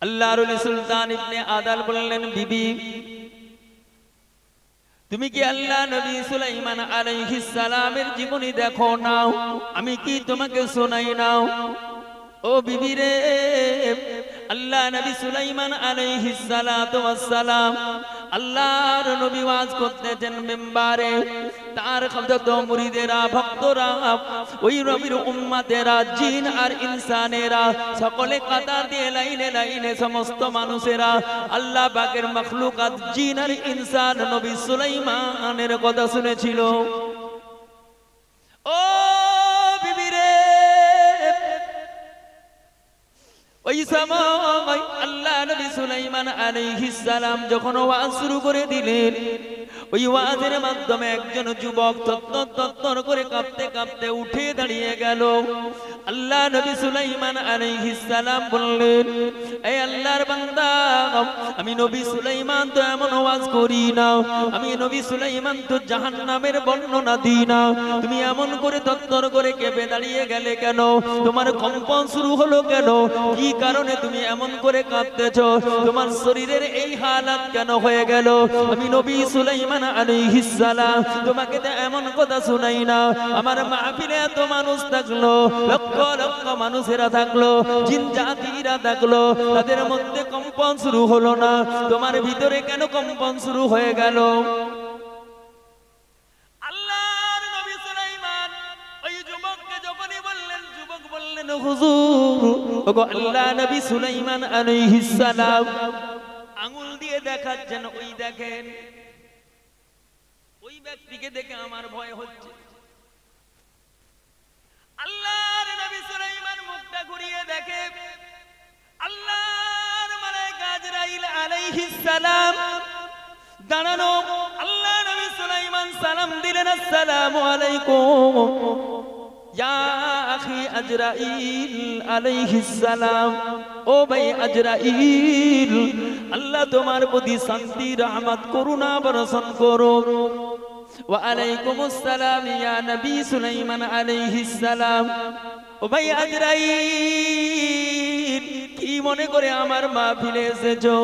আল্লাহর ওলি সুলতান ইবনে আদাল বললেন, বিবি তুমি কি আল্লাহ নবী সুলাইমান আলাইহিস সালামের জীবনী দেখো নাও, আমি কি তোমাকে শোনাই নাও? ও বিবি রে, আল্লাহ নবী সুলাইমান আলাইহিস সালাতু ওয়াস সালাম আল্লাহর নবী ওয়াজ করতেছেন মিম্বারে। তার যত মুরিদেরা, ভক্তরা, ওই নবীর উম্মতেরা, জিন আর ইনসানেরা সকলে কাতার দিয়ে লাইনে লাইনে সমস্ত মানুষেরা আল্লাহ পাকের মাখলুকাত জিন আর ইনসান নবী সুলাইমানের কথা শুনেছিল। ও বিবি রে, ওই সময় আল্লাহ নবী সুলাইমান আলাইহিস সালাম যখন ওয়াজ শুরু করে দিলেন, ওই ওয়াজের মাধ্যমে একজন যুবক তত্তর করে কাঁপতে কাঁপতে উঠে দাঁড়িয়ে গেল। আল্লাহ নবী সুলাইমান আলাইহিস সালাম বললেন, এই আল্লাহর বান্দা, আমি নবী সুলাইমান তো এমন ওয়াজ করি না, আমি নবী সুলাইমান তো জাহান্নামের বর্ণনা দিই না, তুমি এমন করে তত্তর করে কেঁপে দাঁড়িয়ে গেলে কেন? তোমার কম্পন শুরু হলো কেন? কি কারণে তুমি এমন করে কাঁদতেছো? তোমার শরীরের এই হালাত কেন হয়ে গেল? আমি নবী সুলাইমান আলাইহিস সালাম তোমাকে তো এমন কথা শুনাই না। আমার মাহফিলে এত মানুষ থাকলো, লক্ষ লক্ষ মানুষেরা থাকলো, জিন জাতিরা থাকলো, তাদের মধ্যে কম্পন শুরু হলো না, তোমার ভিতরে কেন কম্পন শুরু হয়ে গেল? আল্লাহর নবী সুলাইমান ওই যুবককে যখনই বললেন, যুবক বললেন, হুজুর, ওগো আল্লাহ নবী সুলাইমান আলাইহিস সালাম আঙ্গুল দিয়ে দেখাচ্ছেন, ওই দেখেন, ওই ব্যক্তিকে দেখে আমার ভয় হচ্ছে। আল্লাহর নবী সুলাইমান মুখটা ঘুরিয়ে দেখে, আল্লাহর মালায়েকা আজরাইল আলাইহিস সালাম দাঁড়ানো। আল্লাহ নবী সুলাইমান সালাম দিলেন, আসসালামু আলাইকুম ইয়া আখি আজরাইল আলাইহিস সালাম। ও ভাই আজরাইল, আল্লাহ তোমার প্রতি শান্তি, রহমত, করুণা বর্ষণ করুন। ওয়া আলাইকুমুস সালাম ইয়া নবী সুলাইমান আলাইহিস সালাম। ও ভাই আজরাইল, কি মনে করে আমার মাহফিলে এসেছো?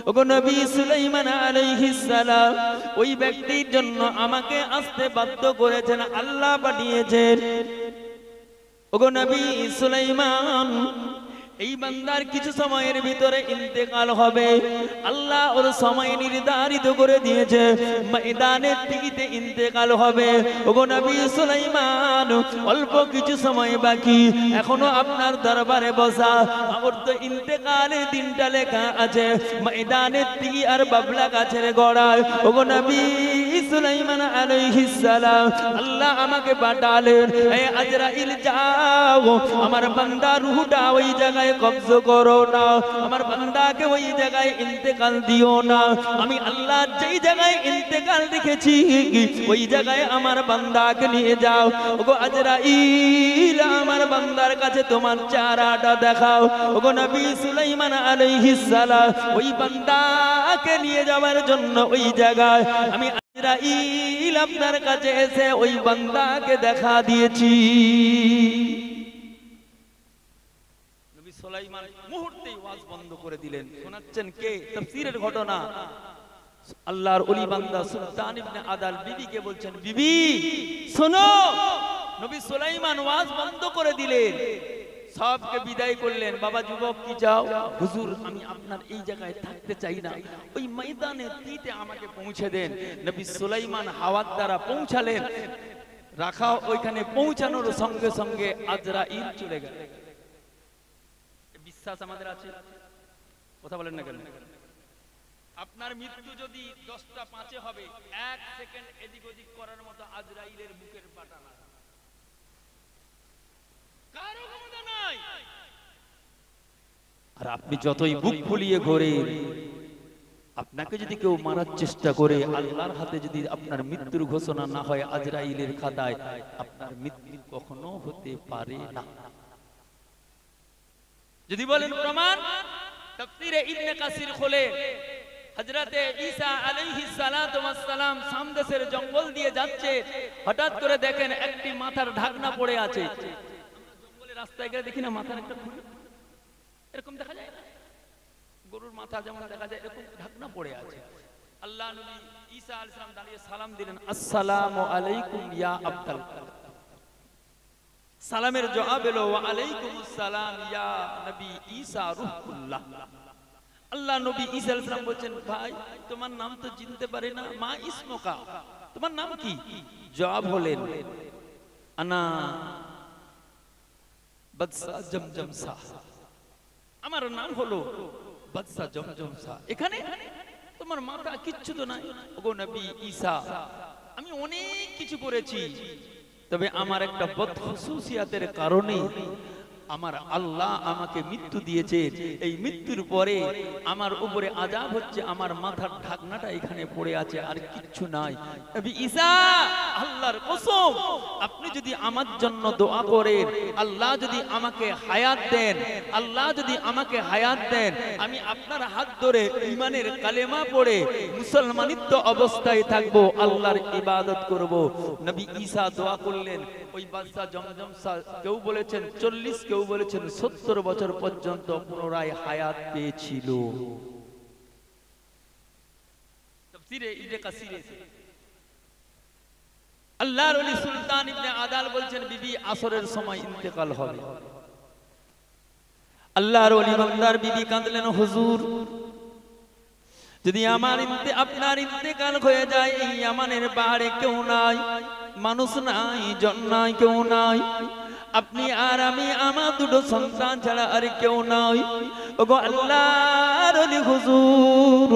ওগো নবী সুলাইমান আলাইহিস সালাম ওই ব্যক্তির জন্য আমাকে আসতে বাধ্য করেছেন, আল্লাহ পাঠিয়েছেন। ওগো নবী সুলাইমান, এই বান্দার কিছু সময়ের ভিতরে ইন্তেকাল হবে, আল্লাহ ওর সময় নির্ধারিত করে দিয়েছে, ময়দানে টিকিতে ইন্তেকাল হবে। ওগো নবী সুলাইমান, অল্প কিছু সময় বাকি, এখনো আপনার দরবারে বসা, আমার তো ইন্তেকালের দিনটা লেখা আছে ময়দানে টিকি আর বাবলা গাছের গোড়ায়। ওগো নবী সুলাইমান আলাইহিস সালাম আল্লাহ আমাকে পাঠালেন, এই আজরাইল যাও, আমার বান্দা রূহটা ওই জায়গায় কবজ করো না, আমার বান্দাকে ওই জায়গায় ইন্তেকাল দিও না। আমি আল্লাহ যেই জায়গায় ইন্তেকাল দেখেছি ওই জায়গায় আমার বান্দাকে নিয়ে যাও। ওগো আজরাইল, আমার বান্দার কাছে তোমার চেহারাটা দেখাও। ওগো নবী সুলাইমান আলাইহিস সালাম ওই বান্দাকে নিয়ে যাওয়ার জন্য ওই জায়গায় আমি আজরাইল আপনার কাছে এসে ওই বান্দাকে দেখা দিয়েছি। সুলাইমান মুহূর্তেই ওয়াজ বন্ধ করে দিলেন। শোনাচ্ছেন কে? তাফসীরের ঘটনা। আল্লাহর ওলি বান্দা সুলতান ইবনে আদাল বিবিকে বলছেন, বিবি শোনো, নবী সুলাইমান ওয়াজ বন্ধ করে দিলেন, সবকে বিদায় করলেন। বাবা যুবক কি চাও? হুজুর আমি আপনার এই জায়গায় থাকতে চাই না, ওই ময়দানে তীতে আমাকে পৌঁছে দেন। নবী সুলাইমান হাওয়ার দ্বারা পৌঁছালেন, রাখা ওইখানে পৌঁছানোর সঙ্গে সঙ্গে আজরাইল চলে গেল। বিশ্বাস আমাদের আছে? কথা বলেন না কেন? আপনার মৃত্যু যদি 10টা 5-এ হবে, 1 সেকেন্ড এদিক ওদিক করার মতো আজরাইলের বুকের পাটা না, কারো ক্ষমতা নাই। আর আপনি যতই বুক ফুলিয়ে ঘোরেন, আপনাকে যদি কেউ মারার চেষ্টা করে, আল্লাহর হাতে যদি আপনার মৃত্যুর ঘোষণা না হয় আজরাইলের খাতায়, আপনার মৃত্যু কখনো হতে পারে না। যদি বলেন প্রমাণ, তাফসীরে ইবনে কাসির খোলে, হযরতে ঈসা আলাইহিস সালাতু ওয়াস সালাম শাম দেশের জঙ্গল দিয়ে যাচ্ছে, হঠাৎ করে দেখেন একটি মাথার ঢাকনা পড়ে আছে। আমরা জঙ্গলে রাস্তায় গেলে দেখি না মাথার একটা খুলি এরকম দেখা যায় না? মাথা যেমন দেখা যায় এরকম ঢাকনা পড়ে আছে। আল্লাহ নবী ঈসা আলাইহিস সালাম দাঁড়িয়ে সালাম দিলেন, আসসালামু আলাইকুম ইয়া আব্দাল কালাম। সালামের জবাব এলো ওয়া আলাইকুমুস সালাম ইয়া নবী ঈসা রূহুল্লাহ। আল্লাহ নবী ঈসা আলাইহিস সালাম বলেন, ভাই তোমার নাম তো চিনতে পারি না, মা ইসমুকা, তোমার নাম কি? জবাব হলেন, আনা বাদশা জমজম সা, আমার নাম হলো বাদশা জমজম সা। এখানে তোমার মাথা কিচ্ছু তো নাই। ওগো নবী ঈসা, আমি অনেক কিছু করেছি, তবে আমার একটা বদখুসুসিয়াতের কারণে আমার আল্লাহ আমাকে মৃত্যু দিয়েছে। এই মৃত্যুর পরে আমার উপরে আযাব হচ্ছে, আমার মাথার ঢাকনাটা এখানে পড়ে আছে, আর কিচ্ছু নাই। নবী ঈসা, আল্লাহর কসম, আপনি যদি আমার জন্য দোয়া করেন, আল্লাহ যদি আমাকে হায়াত দেন, আল্লাহ যদি আমাকে হায়াত দেন, আমি আপনার হাত ধরে ঈমানের কালেমা পড়ে মুসলমানিত্ব অবস্থায় থাকব, আল্লাহর ইবাদত করব। নবী ঈসা দোয়া করলেন। ওই বাদশা জমজম সা, কেউ বলেছেন 40, কেউ বলেছেন 70 বছর পর্যন্ত পুনরায় হায়াত পেয়েছিল। তাফসীরে ইবনে কাসিরে আল্লাহর ওলি সুলতান ইবনে আদাল বলছেন, বিবি আসরের সময় ইন্তেকাল হবে। আল্লাহর ওলি বান্দার বিবি কাঁদলেন, হুজুর যদি আপনার ইন্তেকাল হয়ে যায়, এই ইয়ামানের পাহাড়ে কেউ নাই, মানুষ নাই, জন নাই, কেউ নাই, আপনি আর আমি, আমার দুটো সন্তান ছাড়া আর কেউ নাই। ওগো আল্লাহর ওলি হুজুর,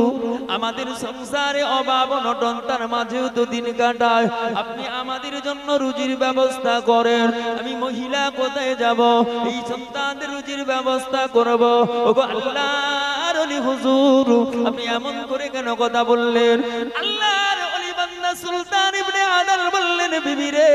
আমাদের সংসারে অভাব অনটন, তার মাঝেও তো দিন কাটায়, আপনি আমাদের জন্য রুজির ব্যবস্থা করেন। আমি মহিলা কোথায় যাব, এই সন্তানদের রুজির ব্যবস্থা করব। ওগো আল্লাহর ওলি হুজুর, আপনি এমন করে কেন কথা বললেন? আল্লাহর ওলি বান্দা সুলতান ইবনে আদাল বললেন, বিবি রে,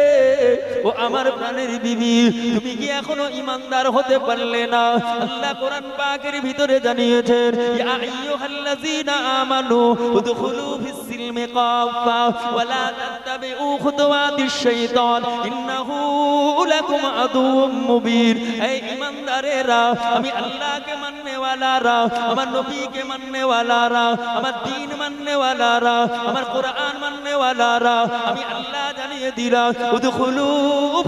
ও আমার প্রাণের বিবি, তুমি কি এখনো ঈমানদার হতে পারলে না? আল্লাহ কোরআন পাকের ভিতরে জানিয়েছেন, ইয়া আইয়ুহাল্লাযীনা আমানু উদখুলু ফিস-সিলমি কাফা ওয়া লা তাত্তাবিউ খুতুওয়াতিশ শাইতান ইন্নাহু লাকুম আদুউম মুবিন। এই ঈমানদারেরা, আমি আল্লাহকে মাননে ওয়ালারা, আমার নবীকে মাননে ওয়ালারা, আমার দ্বীন মাননে ওয়ালারা, আমার কোরআন মাননে ওয়ালারা, আমি আল্লাহ জানিয়ে দিলাম, উদখুলু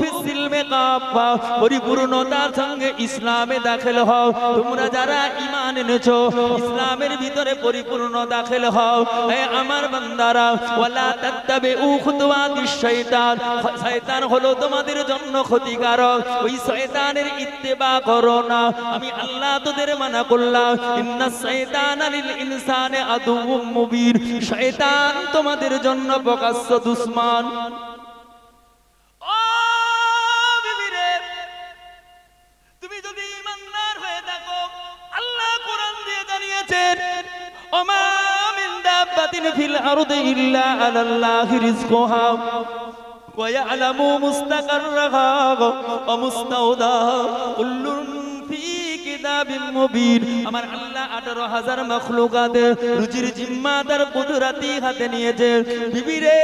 ফিস-সিলমি কাফা, পরিপূর্ণতার সঙ্গে ইসলামে দাখিল হও। তোমরা যারা ঈমান এনেছো, ইসলামের ভিতরে পরিপূর্ণ দাখিল হও। হে আমার বান্দারা, ওয়ালা তাত্তাবিউ খুতুওয়াতিশ শাইতান, শয়তান হলো তোমাদের জন্য ক্ষতিকারক, ওই শয়তানের ইত্তেবা করো না। আমি আল্লাহ তোদের মানা করলাম, ইন্নাস শাইতানা লিল ইনসানি আদুউম মুবিন, শয়তান তোমাদের জন্য প্রকাশ্য দুশমন। ও বিবি রে, তুমি যদি ঈমানদার হয়ে থাকো, আল্লাহ কোরআন দিয়ে জানিয়েছেন, ওমা মিন দাব্বাতিন ফিল আরদি ইল্লা আলাল্লাহি রিজকুহা ওয়া ইয়ালামু মুস্তাকাররাহা ওয়া মুস্তাওদাহা কুল্লুন ফি কিতাবিম মুবিন। আমার আল্লাহ 18,000 মাখলুকাতে রুজির জিম্মাদার কুদরতি হাতে নিয়েছে। বিবি রে,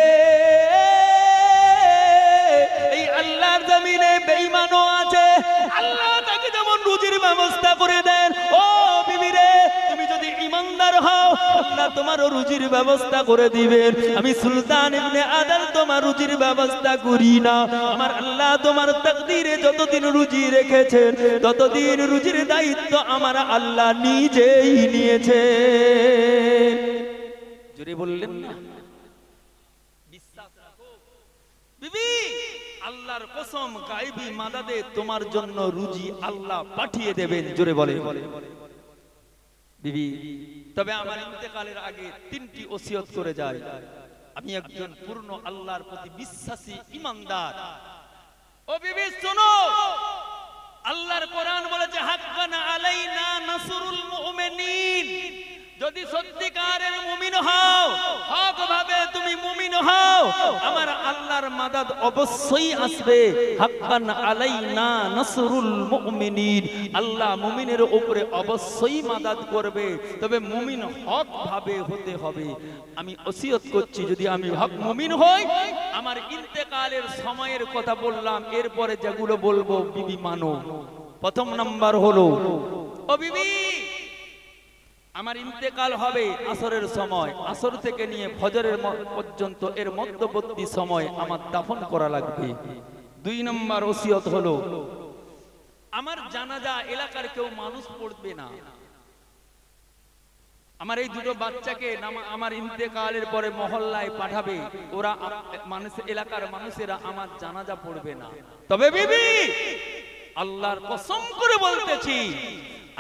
এই আল্লাহর জমিনে বেঈমানও আছে, আল্লাহ তাকে যেমন রুজির ব্যবস্থা করে দেন। ও বিবি রে, তুমি যদি ঈমানদার হও, আল্লাহ তোমারও রুজির ব্যবস্থা করে দিবেন। আমি সুলতান ইবনে আদাল তোমার রুজির ব্যবস্থা করি না। আমার আল্লাহ তোমার তাকদীরে যতদিন রুজি রেখেছেন, ততদিন রুজির দায়িত্ব আমার আল্লাহ নিজেই নিয়েছে। জোরে বললেন না? বিশ্বাস রাখো বিবি, আল্লাহর কসম, গায়বী মাদাদে তোমার জন্য রুজি আল্লাহ পাঠিয়ে দেবেন। জোরে বলে বিবি। তবে আমার ইন্তেকালের আগে 3টি ওসিয়ত করে যায়। আমি একজন পূর্ণ আল্লাহর প্রতি বিশ্বাসী ঈমানদার। ও বিবি শোনো, আল্লাহর কোরআন বলেছে, হাক্কান আলাইনা নাসরুল মুমিনিন। যদি সত্যিকারের মুমিন হও, হক ভাবে তুমি মুমিন হও, আমার আল্লাহর মাদাদ অবশ্যই আসবে। হাক্কান আলাইনা নাসরুল মুমিনিন, আল্লাহ মুমিনের উপরে অবশ্যই মাদাদ করবে, তবে মুমিন হক ভাবে হতে হবে। আমি ওসিয়ত করছি, যদি আমি হক মুমিন হই, আমার ইন্তেকালের সময়ের কথা বললাম, এরপরে যেগুলো বলবো বিবি মানো। প্রথম নাম্বার হলো, ও বিবি, আমার ইন্তেকাল হবে আসরের সময়, আসর থেকে নিয়ে ফজরের পর্যন্ত এর মধ্যবর্তী সময় আমার দাফন করা লাগবে। 2 নম্বর ওসিয়ত হলো আমার জানাজা এলাকার কেউ মানুষ পড়বে না। আমার এই দুটো বাচ্চাকে আমার ইন্তেকালের পরে মহল্লায় পাঠাবে, ওরা মানুষ এলাকার মানুষেরা আমার জানাজা পড়বে না। তবে বিবি আল্লাহর কসম করে বলতেছি,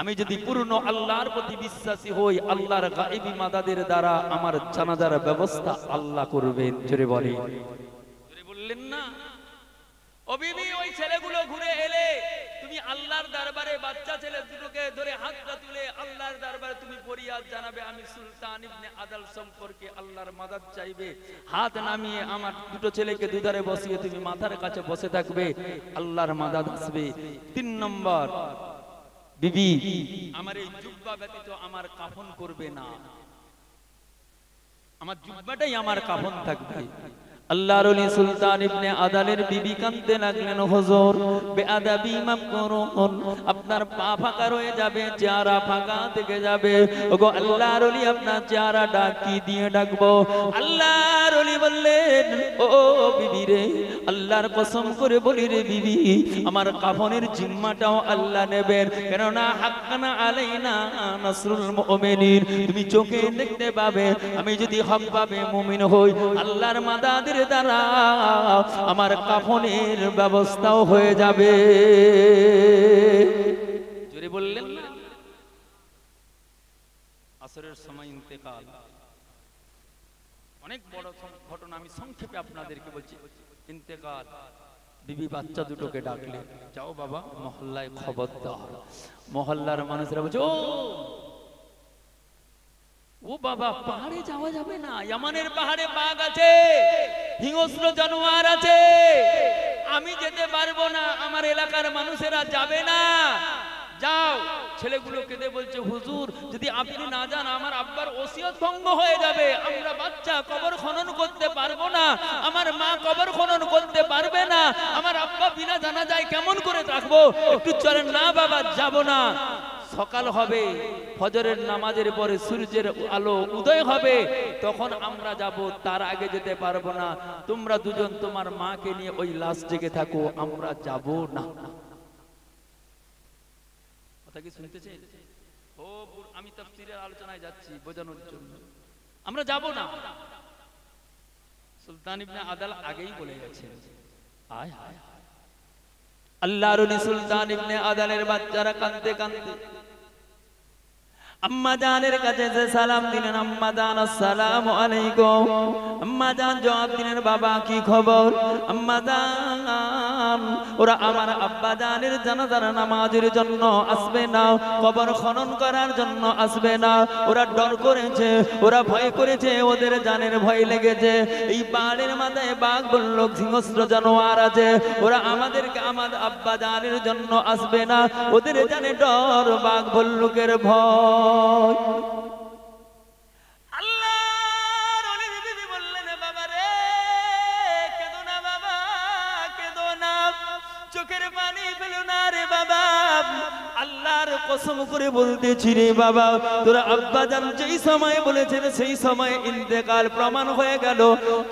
আমি যদি পূর্ণ আল্লাহর প্রতি বিশ্বাসী হই, আল্লাহর গায়েবী মাদাদের দ্বারা আমার জানাজার ব্যবস্থা আল্লাহ করবেন। জোরে বলে, জোরে বললেন না? ও বিবি, ওই ছেলেগুলো ঘুরে এলে তুমি আল্লাহর দরবারে বাচ্চা ছেলে দুটোকে ধরে হাতটা তুলে আল্লাহর দরবারে তুমি ফরিয়াদ জানাবে, আমি সুলতান ইবনে আদাল সম্পর্কে আল্লাহর মাদাদ চাইবে। হাত নামিয়ে আমার দুটো ছেলেকে দুধারে বসিয়ে তুমি মাথার কাছে বসে থাকবে, আল্লাহর মাদাদ আসবে। 3 নম্বর, বিবি আমার এই জুব্বা ব্যতীত আমার কাফন করবে না, আমার জুব্বাটাই আমার কাফন থাকবে। আল্লাহর ওলি সুলতান ইবনে আদালের বিবি কাঁদতে লাগলেন, হুজুর বেয়াদবি মাফ করুন, আপনার পা ফাঁকা রয়ে যাবে, চেহারা ফাঁকা থেকে যাবে। ওগো আল্লাহর ওলি, আপনার চেহারাটা কি দিয়ে ডাকবো? আল্লাহর ওলি বললেন, ও বিবি রে, আল্লাহর কসম করে বলি রে বিবি, আমার কাফনের জিম্মাটাও আল্লাহ নেবেন, কেননা হাক্কানা আলাইনা নাসরুল মুমিনিন। তুমি চোখে দেখতে পাবে, আমি যদি হকভাবে মুমিন হই, আল্লাহর মাদাদের দ্বারা আমার কাফনের ব্যবস্থাও হয়ে যাবে। জোরে বললেন না? আসরের সময় ইন্তেকাল, অনেক বড় ঘটনা, আমি সংক্ষেপে আপনাদেরকে বলছি। ইন্তেকাল, বিবি বাচ্চা দুটোকে ডাকলে, যাও বাবা মহল্লায় খবর দাও। মহল্লার মানুষরা বলছে, ও বাবা, পাহাড়ে যাওয়া যাবে না, ইয়ামানের পাহাড়ে বাঘ আছে, হিংস্র জানোয়ার আছে, আমি যেতে পারবো না, আমার এলাকার মানুষেরা যাবে না। যাও। ছেলেগুলো কেঁদে বলছে, হুজুর যদি আপনি না যান আমার আব্বার ওসিয়ত ভঙ্গ হয়ে যাবে, আমরা বাচ্চা কবর খনন করতে পারবো না, আমার মা কবর খনন করতে পারবে না, আমার আব্বা বিনা জানাজায় কেমন করে থাকবো? একটু চলেন না বাবা, যাব না। সকাল হবে, ফজরের নামাজের পরে সূর্যের আলো উদয় হবে, তখন আমরা যাব, তার আগে যেতে পারবো না। তোমরা দুজন তোমার মাকে নিয়ে ওই লাশ জেগে থাকো, আমরা যাব না। কথা কি শুনতেছে? ও আমি তাফসীরের আলোচনায় যাচ্ছি বোঝানোর জন্য, আমরা যাব না। সুলতান ইবনে আদাল আগেই বলে গেছেন। আয় হায়, আল্লাহর ওলি সুলতান ইবনে আদালের বাচ্চারা কাঁদতে কাঁদতে আম্মা জানের কাছে যে সালাম দিলেন, আম্মা জান আসসালামু আলাইকুম। আম্মা জান জবাব দিলেন, বাবা কি খবর? আম্মা জান, ওরা আমার আব্বা জানের জানাজার নামাজের জন্য আসবে না, কবর খনন করার জন্য আসবে না, ওরা ডর করেছে, ওরা ভয় করেছে, ওদের জানের ভয় লেগেছে। এই পাহাড়ের মাথায় বাঘ বলল, হিংস্র জানোয়ার আছে, ওরা আমাদেরকে আমার আব্বা জানের জন্য আসবে না, ওদের জানে ডর, বাঘ ভল্লুকের ভয়। আল্লাহর ওলি বিবি বললেন, বাবা রে কেঁদো না বাবা, কেঁদো না, চোখের পানি ফেলো না রে বাবা। আল্লাহর কসম করে বলতেছি রে বাবা, তোরা আব্বাজান যেই সময় বলেছেন সেই সময় ইন্তেকাল প্রমাণ হয়ে গেল।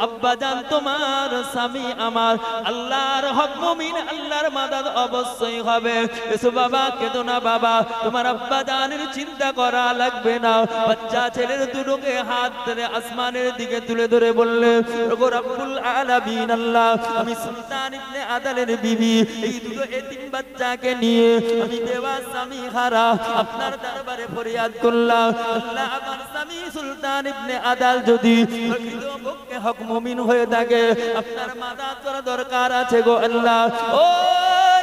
আব্বাজান তোমার স্বামী আমার, আল্লাহর হক মুমিন, আল্লাহর মাদাদ অবশ্যই হবে। এসো বাবা, কেঁদো না বাবা, তোমার আব্বাজানের চিন্তা করা লাগবে না। বাচ্চা ছেলের দুটোকে হাত ধরে আসমানের দিকে তুলে ধরে বললে, ওগো রব্বুল আলামিন আল্লাহ, আমি সুলতান ইবনে আদালের বিবি এই দুটো এতিম বাচ্চাকে নিয়ে আমি বেওয়া স্বামী হারা আপনার দরবারে ফরিয়াদ করলাম। আল্লাহ, আমার স্বামী সুলতান ইবনে আদাল যদি প্রকৃতপক্ষে হক মুমিন হয়ে থাকে, আপনার মাদাদ করা দরকার আছে গো আল্লাহ। ও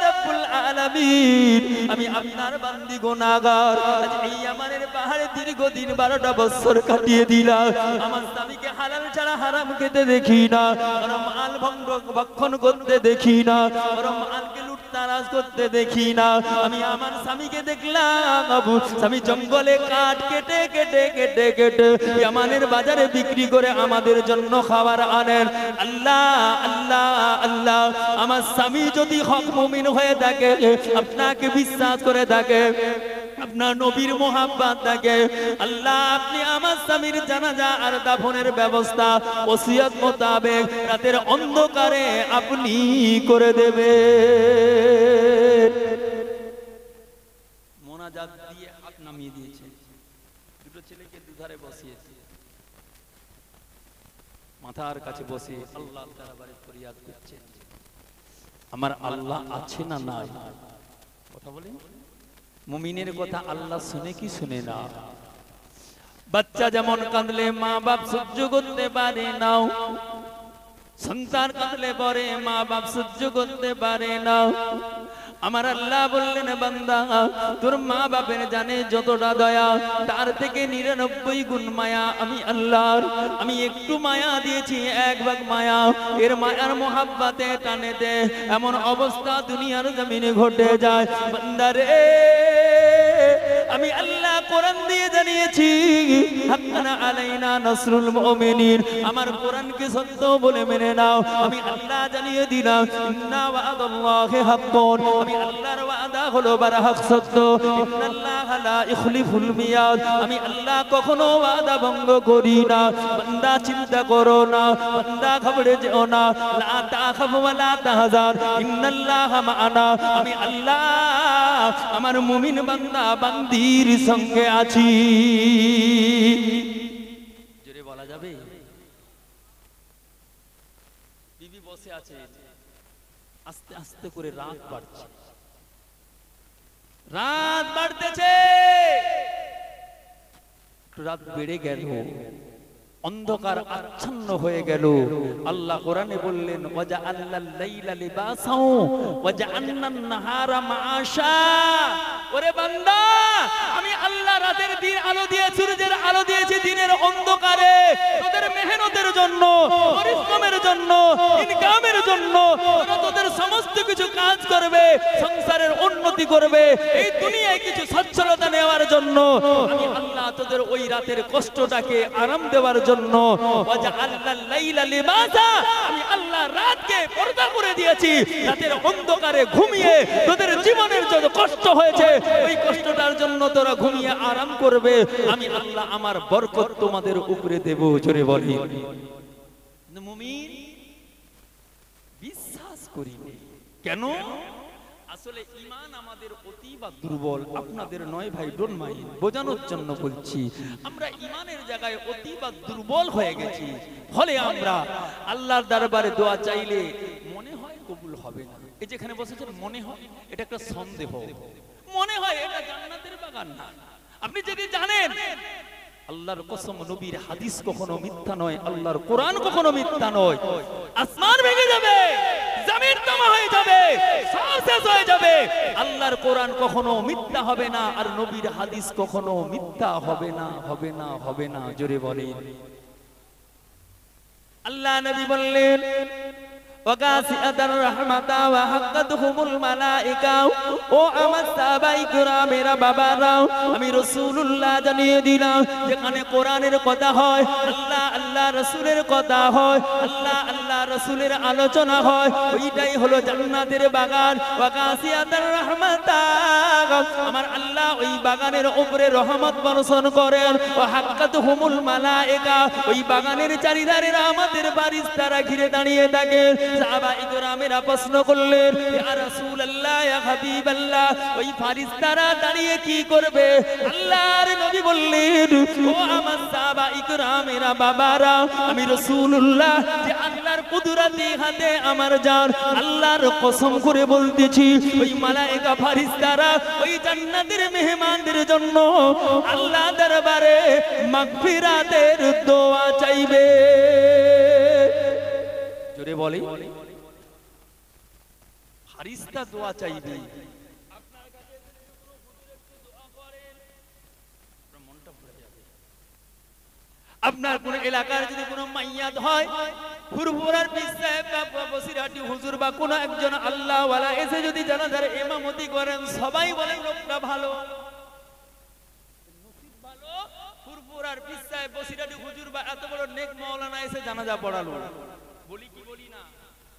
রব্বুল আলামিন, আমি আপনার বান্দি গুনাহগার, আজ এই ইয়ামানের পাহাড়ে দীর্ঘদিন 12টা বছর কাটিয়ে দিলাম, আমার স্বামীকে হালাল ছাড়া হারাম খেতে দেখি না, মাল ভক্ষণ করতে দেখি না, মালকে লুটতারাজ করতে দেখি না। আমি আমার স্বামীকে দেখলাম স্বামী জঙ্গলে কাঠ কেটে কেটে কেটে কেটে ইয়ামানের বাজারে বিক্রি করে আমাদের জন্য খাবার আনেন। আল্লাহ আল্লাহ আল্লাহ, আমার স্বামী যদি হক মুমিন হয়ে থাকে, আপনাকে বিশ্বাস করে থাকে, আপনার নবীর মোহাব্বত থাকে। আল্লাহ আপনি আমার স্বামীর জানাজা আর দাফনের ব্যবস্থা ওসিয়ত মোতাবেক রাতের অন্ধকারে আপনি করে দেবেন। মোনাজাত দিয়ে হাত নামিয়ে দিয়েছে, দুটো ছেলেকে দুধারে বসিয়েছে, মাথার কাছে বসে আল্লাহ দরবারে ফরিয়াদ করছে, আমার আল্লাহ আছে না নাই? কথা বলেন, মুমিনের কথা আল্লাহ শুনে কি শুনে না? বাচ্চা যেমন কাঁদলে মা বাপ সহ্য করতে পারে না, সন্তান কাঁদলে পরে মা বাপ সহ্য করতে পারে না। আমার আল্লাহ বললেন, বান্দা তোর মা বাপের জানে যতটা দয়া, তার থেকে 99 গুণ মায়া আমি আল্লাহর। আমি একটু মায়া দিয়েছি, 1 ভাগ মায়া। এর মায়ার মোহাব্বতে টানেতে এমন অবস্থা দুনিয়ার জমিনে ঘটে যায়। বান্দারে আমি আল্লাহ কোরআন দিয়ে জানিয়েছি, হাক্কানা আলাইনা নাসরুল মুমিনিন। আমার কোরআনকে সত্য বলে মেনে নাও। আমি আল্লাহ জানিয়ে দিলাম, ইন্না ওয়াদাল্লাহি হাক্কুন। আমি আল্লাহর ওয়াদা হলো বারহাক সত্য। ইন্নাল্লাহা লা ইখলিফুল মিয়াদ। আমি আল্লাহ কখনো ওয়াদা ভঙ্গ করি না। বান্দা চিন্তা করো না, বান্দা ঘাবড়ে যেও না। লা তাখাফু ওয়া লা তাহজান, ইন্নাল্লাহা মা'ানা। আমি আল্লাহ আমার মুমিন বান্দা বান্দির সঙ্গে আছি। জোরে বলা যাবে? বিবি বসে আছে, আস্তে আস্তে করে রাত বাড়ছে, রাত বাড়তেছে, রাত বেড়ে গেল, অন্ধকার আচ্ছন্ন হয়ে গেল। আল্লাহ কোরআনে বললেন, ওয়াজআলনাল লাইলা লিবাসাও ওয়াজআলনান নাহারা মাআশা। ওরে বান্দা, আমি আল্লাহ রাতের দিন আলো দিয়ে, সূর্যের আলো দিয়েছি দিনের অন্ধকারে, তোদের মেহনতের জন্য, পরিশ্রমের জন্য, ইনকামের জন্য, তোদের সমস্ত কিছু কাজ করবে, সংসারের উন্নতি করবে, এই দুনিয়ায় কিছু সচ্ছলতা নেওয়ার জন্য। আমি আল্লাহ তোদের ওই রাতের কষ্টটাকে আরাম দেওয়ার জন্য ওয়াজআলনাল লাইলা লিবাসা। আমি আল্লাহ রাতকে পর্দা করে দিয়েছি, রাতের অন্ধকারে ঘুমিয়ে তোদের জীবনের যত কষ্ট হয়েছে ওই কষ্টটার জন্য তোরা ঘুমিয়ে আরাম করবে। আমি আল্লাহ আমার বরকত তোমাদের উপরে দেব। জোরে বলি মুমিন বিশ্বাস করি। কেন? আসলে ঈমান আমাদের অতি বা দুর্বল। আপনাদের নয় ভাই, ডোন্ট মাইন্ড, বোঝানোর জন্য বলছি। আমরা ঈমানের জায়গায় অতি বা দুর্বল হয়ে গেছি। ফলে আমরা আল্লাহর দরবারে দোয়া চাইলে মনে হয় কবুল হবে না। এই যেখানে বসেছেন মনে হয় এটা একটা সন্দেহ, মনে হয় এটা জান্নাতের বাগান না। আপনি যদি জানেন আল্লাহর কসম, নবীর হাদিস কখনো মিথ্যা নয়, আল্লাহর কোরআন কখনো মিথ্যা নয়। আসমান ভেঙে যাবে, জমিন তামা হয়ে যাবে, সব শেষ হয়ে যাবে, আল্লাহর কোরআন কখনো মিথ্যা হবে না, আর নবীর হাদিস কখনো মিথ্যা হবে না, হবে না, হবে না। জোরে বলেন। আল্লাহ নবী বললেন, ওয়াগাসিআতার রাহমাতা ওয়া হাক্কাতুহুমুল মালায়েকা। ও আমার সাহাবাই কিরামেরা, বাবারা, আমি রাসূলুল্লাহ জানিয়ে দিলাম, যেখানে কোরআনের কথা হয়, আল্লাহ রাসূলের কথা হয়, আল্লাহ রাসূলের আলোচনা হয়, ওইটাই হলো জান্নাতের বাগান। ওয়াগাসিআতার রাহমাতা, আমার আল্লাহ ওই বাগানের উপরে রহমত বর্ষণ করেন। ওয়া হাক্কাতুহুমুল মালায়েকা, ওই বাগানের চারিধারে রহমতের ফারিস্তারা ঘিরে দাঁড়িয়ে থাকে। সাহাবায়ে কেরামেরা প্রশ্ন করলেন, ইয়া রাসূলুল্লাহ, ইয়া হাবিবাল্লাহ, ওই ফারিস্তারা দাঁড়িয়ে কি করবে? আল্লাহর নবী বললেন, ও আমার সাহাবায়ে কেরামেরা, বাবারা, আমি রাসূলুল্লাহ যে আল্লাহর কুদরতি হাতে আমার জান, আল্লাহর কসম করে বলতেছি, ওই মালায়েকা ফারিস্তারা ওই জান্নাতের মেহমানদের জন্য আল্লাহ দরবারে মাগফিরাতের দোয়া চাইবে। জোরে বলে, ফারিস্তা দোয়া চাইবে। আপনার কাছে যদি কোনো হুজুরকে দোয়া করেন, আপনার মনটা ভরে যাবে। আপনার কোন এলাকার যদি কোনো মাইয়াত হয়, ফুরফুরার পীর সাহেব বা বসিরহাটি হুজুর বা কোন একজন আল্লাহ ওয়ালা এসে যদি জানাজার ইমামতি করেন, সবাই বলেন লোকটা ভালো, নসিব ভালো। ফুরফুরার পীর সাহেব, বসিরহাটি হুজুর বা এত বড় নেক মাওলানা এসে জানাজা পড়ালো, বলি কি বলি না?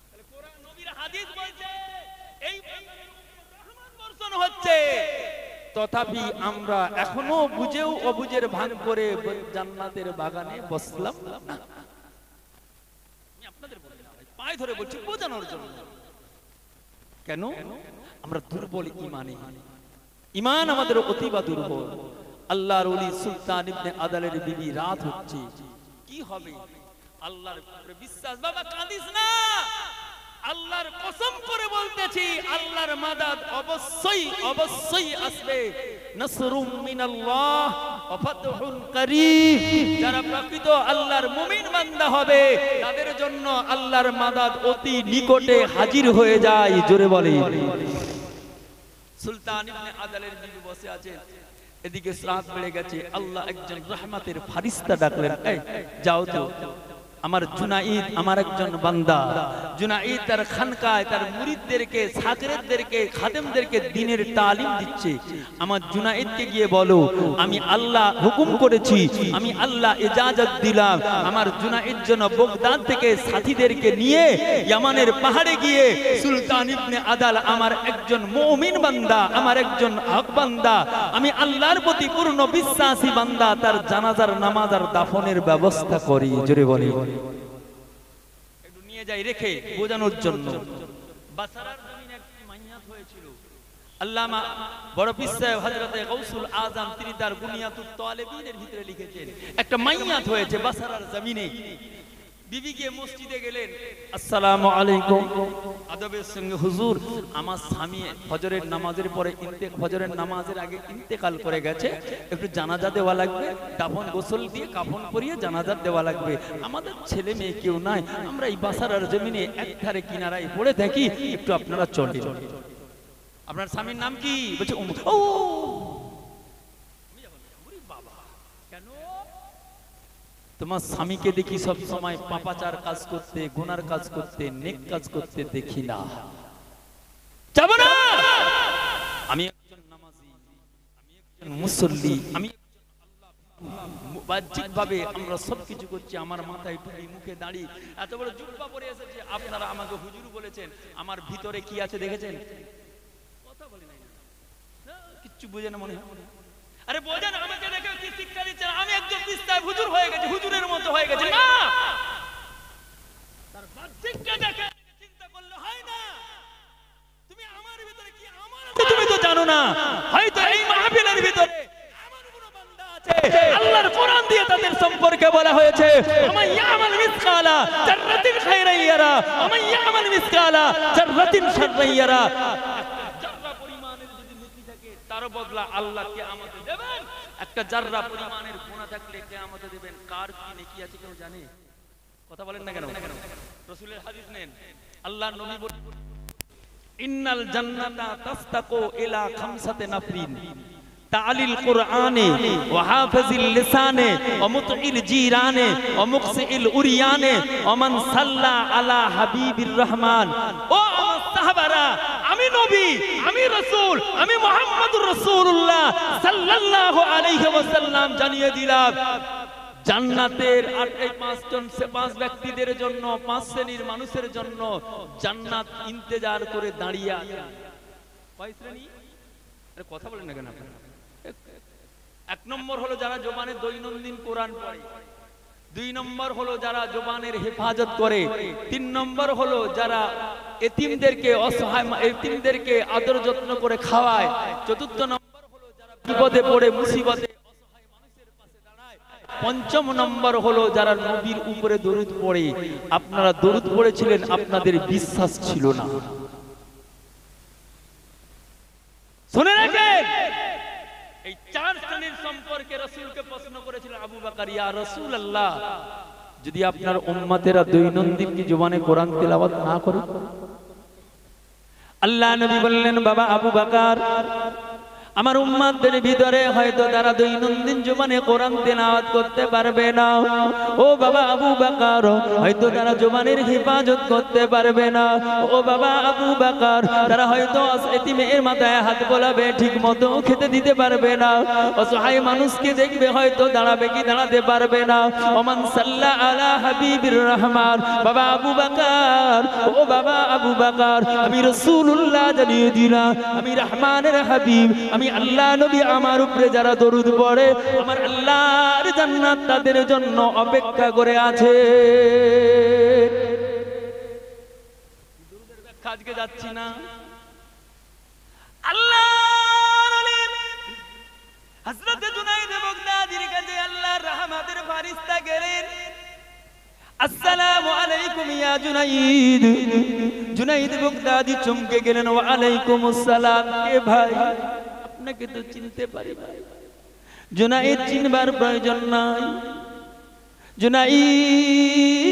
তাহলে কোরআন নবীর হাদিস বলছে এই বান্দার উপরে রহমত বর্ষণ হচ্ছে। তথাপি আমরা এখনো বুঝেও অবুঝের ভান করে জান্নাতের বাগানে বসলাম না। আমি আপনাদের বলি না ভাই, পায়ে ধরে বলছি বোঝানোর জন্য। কেন? আমরা দুর্বল ইমানে, ইমান আমাদের অতিবা দুর্বল। আল্লাহর ওলি সুলতান ইবনে আদালের বিবি রাত হচ্ছে, কি হবে? আল্লাহর উপরে বিশ্বাস। বাবা কাঁদিস না, আল্লাহর কসম করে বলতেছি আল্লাহর মাদাদ অবশ্যই অবশ্যই আসবে। নাসরুম মিনাল্লাহ ওয়া ফাতহুন করিব। যারা প্রকৃত আল্লাহর মুমিন বান্দা হবে তাদের জন্য আল্লাহর মাদাদ অতি নিকটে হাজির হয়ে যায়। জোরে বলে। সুলতান ইবনে আদালের বিবি বসে আছেন, এদিকে রাত বেড়ে গেছে। আল্লাহ একজন রহমতের ফারিস্তা ডাকলেন, এই যাও তো, আমার জুনাইদ আমার একজন বান্দা, জুনাইদ তার খানকায় তার মুরিদদেরকে, সাগরেদদেরকে, খাদেমদেরকে দ্বীনের তালিম দিচ্ছে। আমার জুনাইদকে গিয়ে বলো আমি আল্লাহ হুকুম করেছি, আমি আল্লাহ ইজাজত দিলাম, আমার জুনাইদ যেন বাগদাদ থেকে সাথীদেরকে নিয়ে ইয়ামানের পাহাড়ে গিয়ে সুলতান ইবনে আদাল আমার একজন মুমিন বান্দা, আমার একজন হক বান্দা, আমি আল্লাহর প্রতি পূর্ণ বিশ্বাসী বান্দা, তার জানাজার নামাজ আর দাফনের ব্যবস্থা করি। জোরে বলি। একটু নিয়ে যাই রেখে বোঝানোর জন্য। বাসারার জমিনে একটি মাইয়াত হয়েছিল। আল্লামা বড় পীর সাহেব হযরতে গাউসুল আযম তিনি তার বুনিয়াতুত তালেবিনের ভিতরে লিখেছেন, একটা মাইয়াত হয়েছে বাসারার জমিনে। বিবি গিয়ে মসজিদে গেলেন, আসসালামু আলাইকুম, আদবের সঙ্গে, হুজুর আমার স্বামী ফজরের নামাজের পরে ফজরের নামাজের আগে ইন্তেকাল করে গেছে, একটু জানাজা দেওয়া লাগবে, দাফন গোসল দিয়ে কাফন পরিয়ে জানাজা দেওয়া লাগবে। আমাদের ছেলে মেয়ে কেউ নাই, আমরা এই বাসারার জমিনে একধারে কিনারায় পড়ে থাকি, একটু আপনারা চলে। আপনার স্বামীর নাম কি? বলছে ও বাবা, কেন? তোমার স্বামীকে দেখি সব সময় পাপাচার কাজ করতে, গুনার কাজ করতে, নেক কাজ করতে দেখি না। যাব না, আমি একজন নামাজি, আমি একজন মুসল্লি, আমি বাহ্যিকভাবে আমরা সবকিছু করছি, আমার মাথায় টুপি, মুখে দাড়ি, এত বড় জুব্বা পরে এসেছে, আপনারা আমাকে হুজুর বলেছেন, আমার ভিতরে কি আছে দেখেছেন? কথা বলি না, কিচ্ছু বুঝে না মনে হয়। আরে বোঝেন, আমাকে দেখে কি শিক্ষা দিচ্ছেন? আমি একজন বিস্তার হুজুর হয়ে গেছি, হুজুরের মতো হয়ে গেছি না। তার বাহ্যিকটা দেখে চিন্তা করলে হয় না। তুমি আমার ভিতরে কি আমার আছে তুমি তো জানো না। হয়তো এই মাহফিলের ভিতরে এমন কোন বান্দা আছে, আল্লাহর কোরআন দিয়ে তাদের সম্পর্কে বলা হয়েছে, আমান ইয়ামাল মিসকালা জাররাতিন খায়রান ইয়ারা, আমান ইয়ামাল মিসকালা জাররাতিন শাররান ইয়ারা। তার বদলা আল্লাহ কিয়ামতে দেবেন। একটা জাররা পরিমাণের গুনাহ থাকলে কিয়ামতে দেবেন। কার কি নেকি আছে কেউ জানে? কথা বলেন না কেন? রাসূলের হাদিস নেন, আল্লাহর নবী বলেন, ইন্নাল জান্নাতা তাসতাকু ইলা খামসাতি নাফরিন, তাআলিল কুরআনে ওয়া হাফিজিল লিসানে ওয়া মুতঈল জিরানে ওয়া মুকসিল উরিয়ানে ওয়া মান সাল্লা আলা হাবিবির রহমান। ও আমার সাহাবারা, আমি নবী, আমি রাসূল, আমি মুহাম্মদুর রাসূলুল্লাহ সাল্লাল্লাহু আলাইহি ওয়াসাল্লাম জানিয়ে দিলাম, জান্নাতের এই পাঁচ ব্যক্তিদের জন্য, পাঁচ শ্রেণীর মানুষের জন্য জান্নাত ইন্তজার করে দাঁড়িয়ে আছে। কয় শ্রেণী? আরে কথা বলেন না কেন আপনারা? এক নম্বর হলো যারা জবানে দৈনন্দিন কোরআন পড়ে, দুই নম্বর হলো যারা জবানের হেফাজত করে, তিন নম্বর হলো যারা এতিমদেরকে, অসহায় এতিমদেরকে আদর যত্ন করে খাওয়ায়, চতুর্থ নম্বর হলো যারা বিপদে পড়ে মুসিবতে অসহায় মানুষের পাশে দাঁড়ায়, পঞ্চম নম্বর হলো যারা নবীর উপরে দরুদ পড়ে। আপনারা দরুদ পড়েছিলেন, আপনাদের বিশ্বাস ছিল না। শুনে রাখেন, এই চার শ্রেণীর সম্পর্কে রাসূলকে প্রশ্ন করেছিলেন আবু বকর, ইয়া রাসূলুল্লাহ, যদি আপনার উম্মতেরা দৈনন্দিন কি জবানে কোরআন তেলাওয়াত না করে? আল্লাহ নবী বললেন, বাবা আবু বকর, আমার উম্মতদের ভিতরে হয়তো তারা দৈনন্দিন জবানে কোরআন তেলাওয়াত করতে পারবে না। ও বাবা আবু বকর, হয়তো তারা জবানের হেফাজত করতে পারবে না। ও বাবা আবু বকর, তারা হয়তো এতিমের মাথায় হাত বোলাবে, ঠিক মতো খেতে দিতে পারবে না। অসহায় মানুষকে দেখবে, হয়তো দাঁড়াবে কি দাঁড়াতে পারবে না। ওমান সাল্লা আলা হাবিবির রহমান। বাবা আবু বকর, ও বাবা আবু বকর, আমি রাসূলুল্লাহ জানিয়ে দিলাম, আমি রহমানের হাবিব, আমি আমি আল্লাহ নবী আমার উপরে যারা দরুদ পড়ে আমার আল্লাহর জান্নাত তাদের জন্য অপেক্ষা করে আছে। আজকে যাচ্ছি না আল্লাহ হযরত জুনাইদ বাগদাদীর কাছে আল্লাহর রহমতের ফেরেশতা গেলেন। আসসালামু আলাইকুম ইয়া জুনাইদ। জুনাইদ বাগদাদী চমকে গেলেন, ওয়া আলাইকুমুস সালাম। কে ভাই? আপনাকে তো চিনতে পারি ভাই। জুনাইদ চিনবার প্রয়োজন নাই। জুনাইদ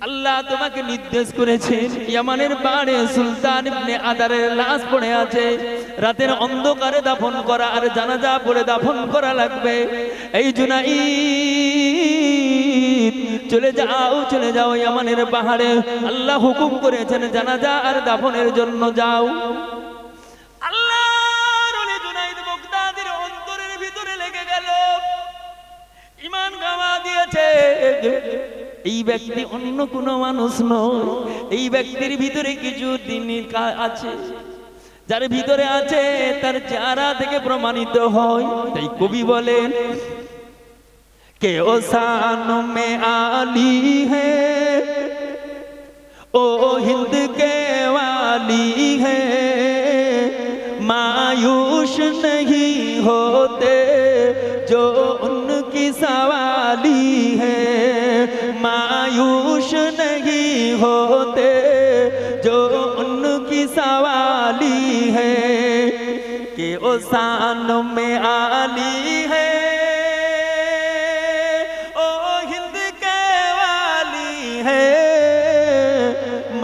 আল্লাহ তোমাকে নির্দেশ করেছেন ইয়ামানের পাহাড়ে সুলতান ইবনে আদারের লাশ পড়ে আছে, রাতের অন্ধকারে দাফন করা আর জানাজা পড়ে দাফন করা লাগবে। এই জুনাইদ চলে যাও ইয়ামানের পাহাড়ে, আল্লাহ হুকুম করেছেন জানাজা আর দাফনের জন্য যাও। আল্লাহর ওলি জুনাইদ বাগদাদীর অন্তরের ভিতরে লেগে গেল, ঈমান গাওয়া দিয়েছে। এই ব্যক্তি অন্য কোনো মানুষ নয়, এই ব্যক্তির ভিতরে কিছু দিনের কাজ আছে, যার ভিতরে আছে তার চেহারা থেকে প্রমাণিত হয়। তাই কবি বলেন কে ও শান মে আলী হে ও হিন্দ কে वाली है मायूस नहीं होते जो उनकी सवाली है मायूस नहीं होते जो उनकी सवाली है कि ओ शान में आली है ओ हिंद के वाली है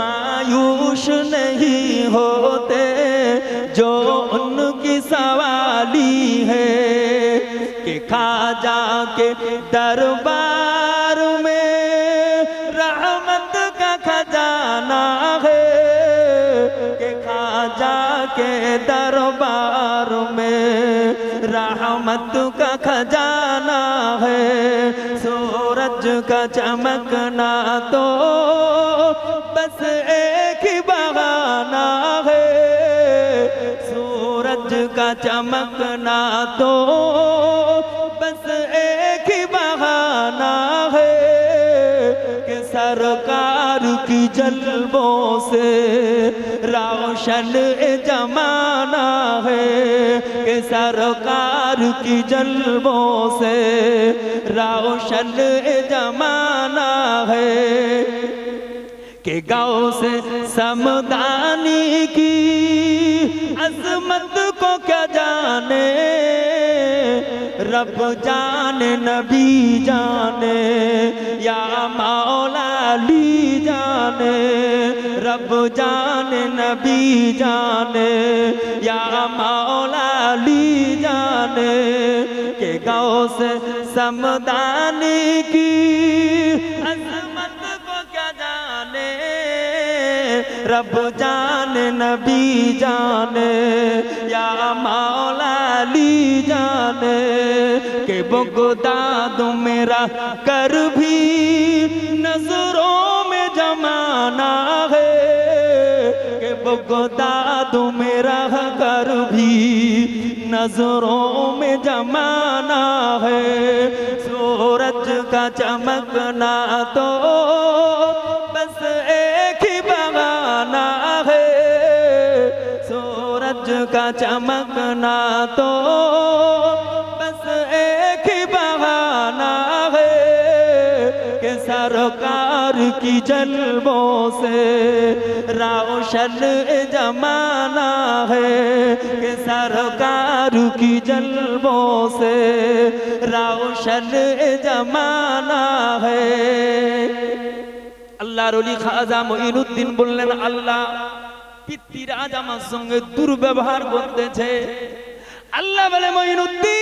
मायूस नहीं होते जो उनकी सवाली है कि खाजा के दरबार में रहमत का खजाना है कि खाजा के दरबार में रहमत का खजाना है सूरज का चमकना तो बस एक ही बहाना है सूरज का चमकना तो बस एक ही बहाना है कि सरकार की जलवों से रोशन जमाना है कि सरकार की जलवों से रोशन जमाना है कि गाँव से समदानी की अजमत को क्या जाने रब जाने नबी जाने या मौला अली जाने रब जाने नबी जाने या मौला अली जाने के गाँव से समदानी की अजमत को क्या जाने रब जाने नबी जाने या मौला अली जाने के बगदाद मेरा कर भी नजरों में जमाना है के बगदाद मेरा कर भी नजरों में जमाना है सूरज का चमकना तो बस एक ही बहाना है सूरज का चमकना तो बस एक ही बहाना है कि सरकार की जलवों से रोशन जमाना है कि सरकार की जलवों से रोशन जमाना है আল্লাহর ওলি খাজা মঈনুদ্দিন বললেন আল্লাহ পিতৃরাজ আমার সঙ্গে দুর্ব্যবহার করতেছে আল্লাহ বলে মঈনুদ্দিন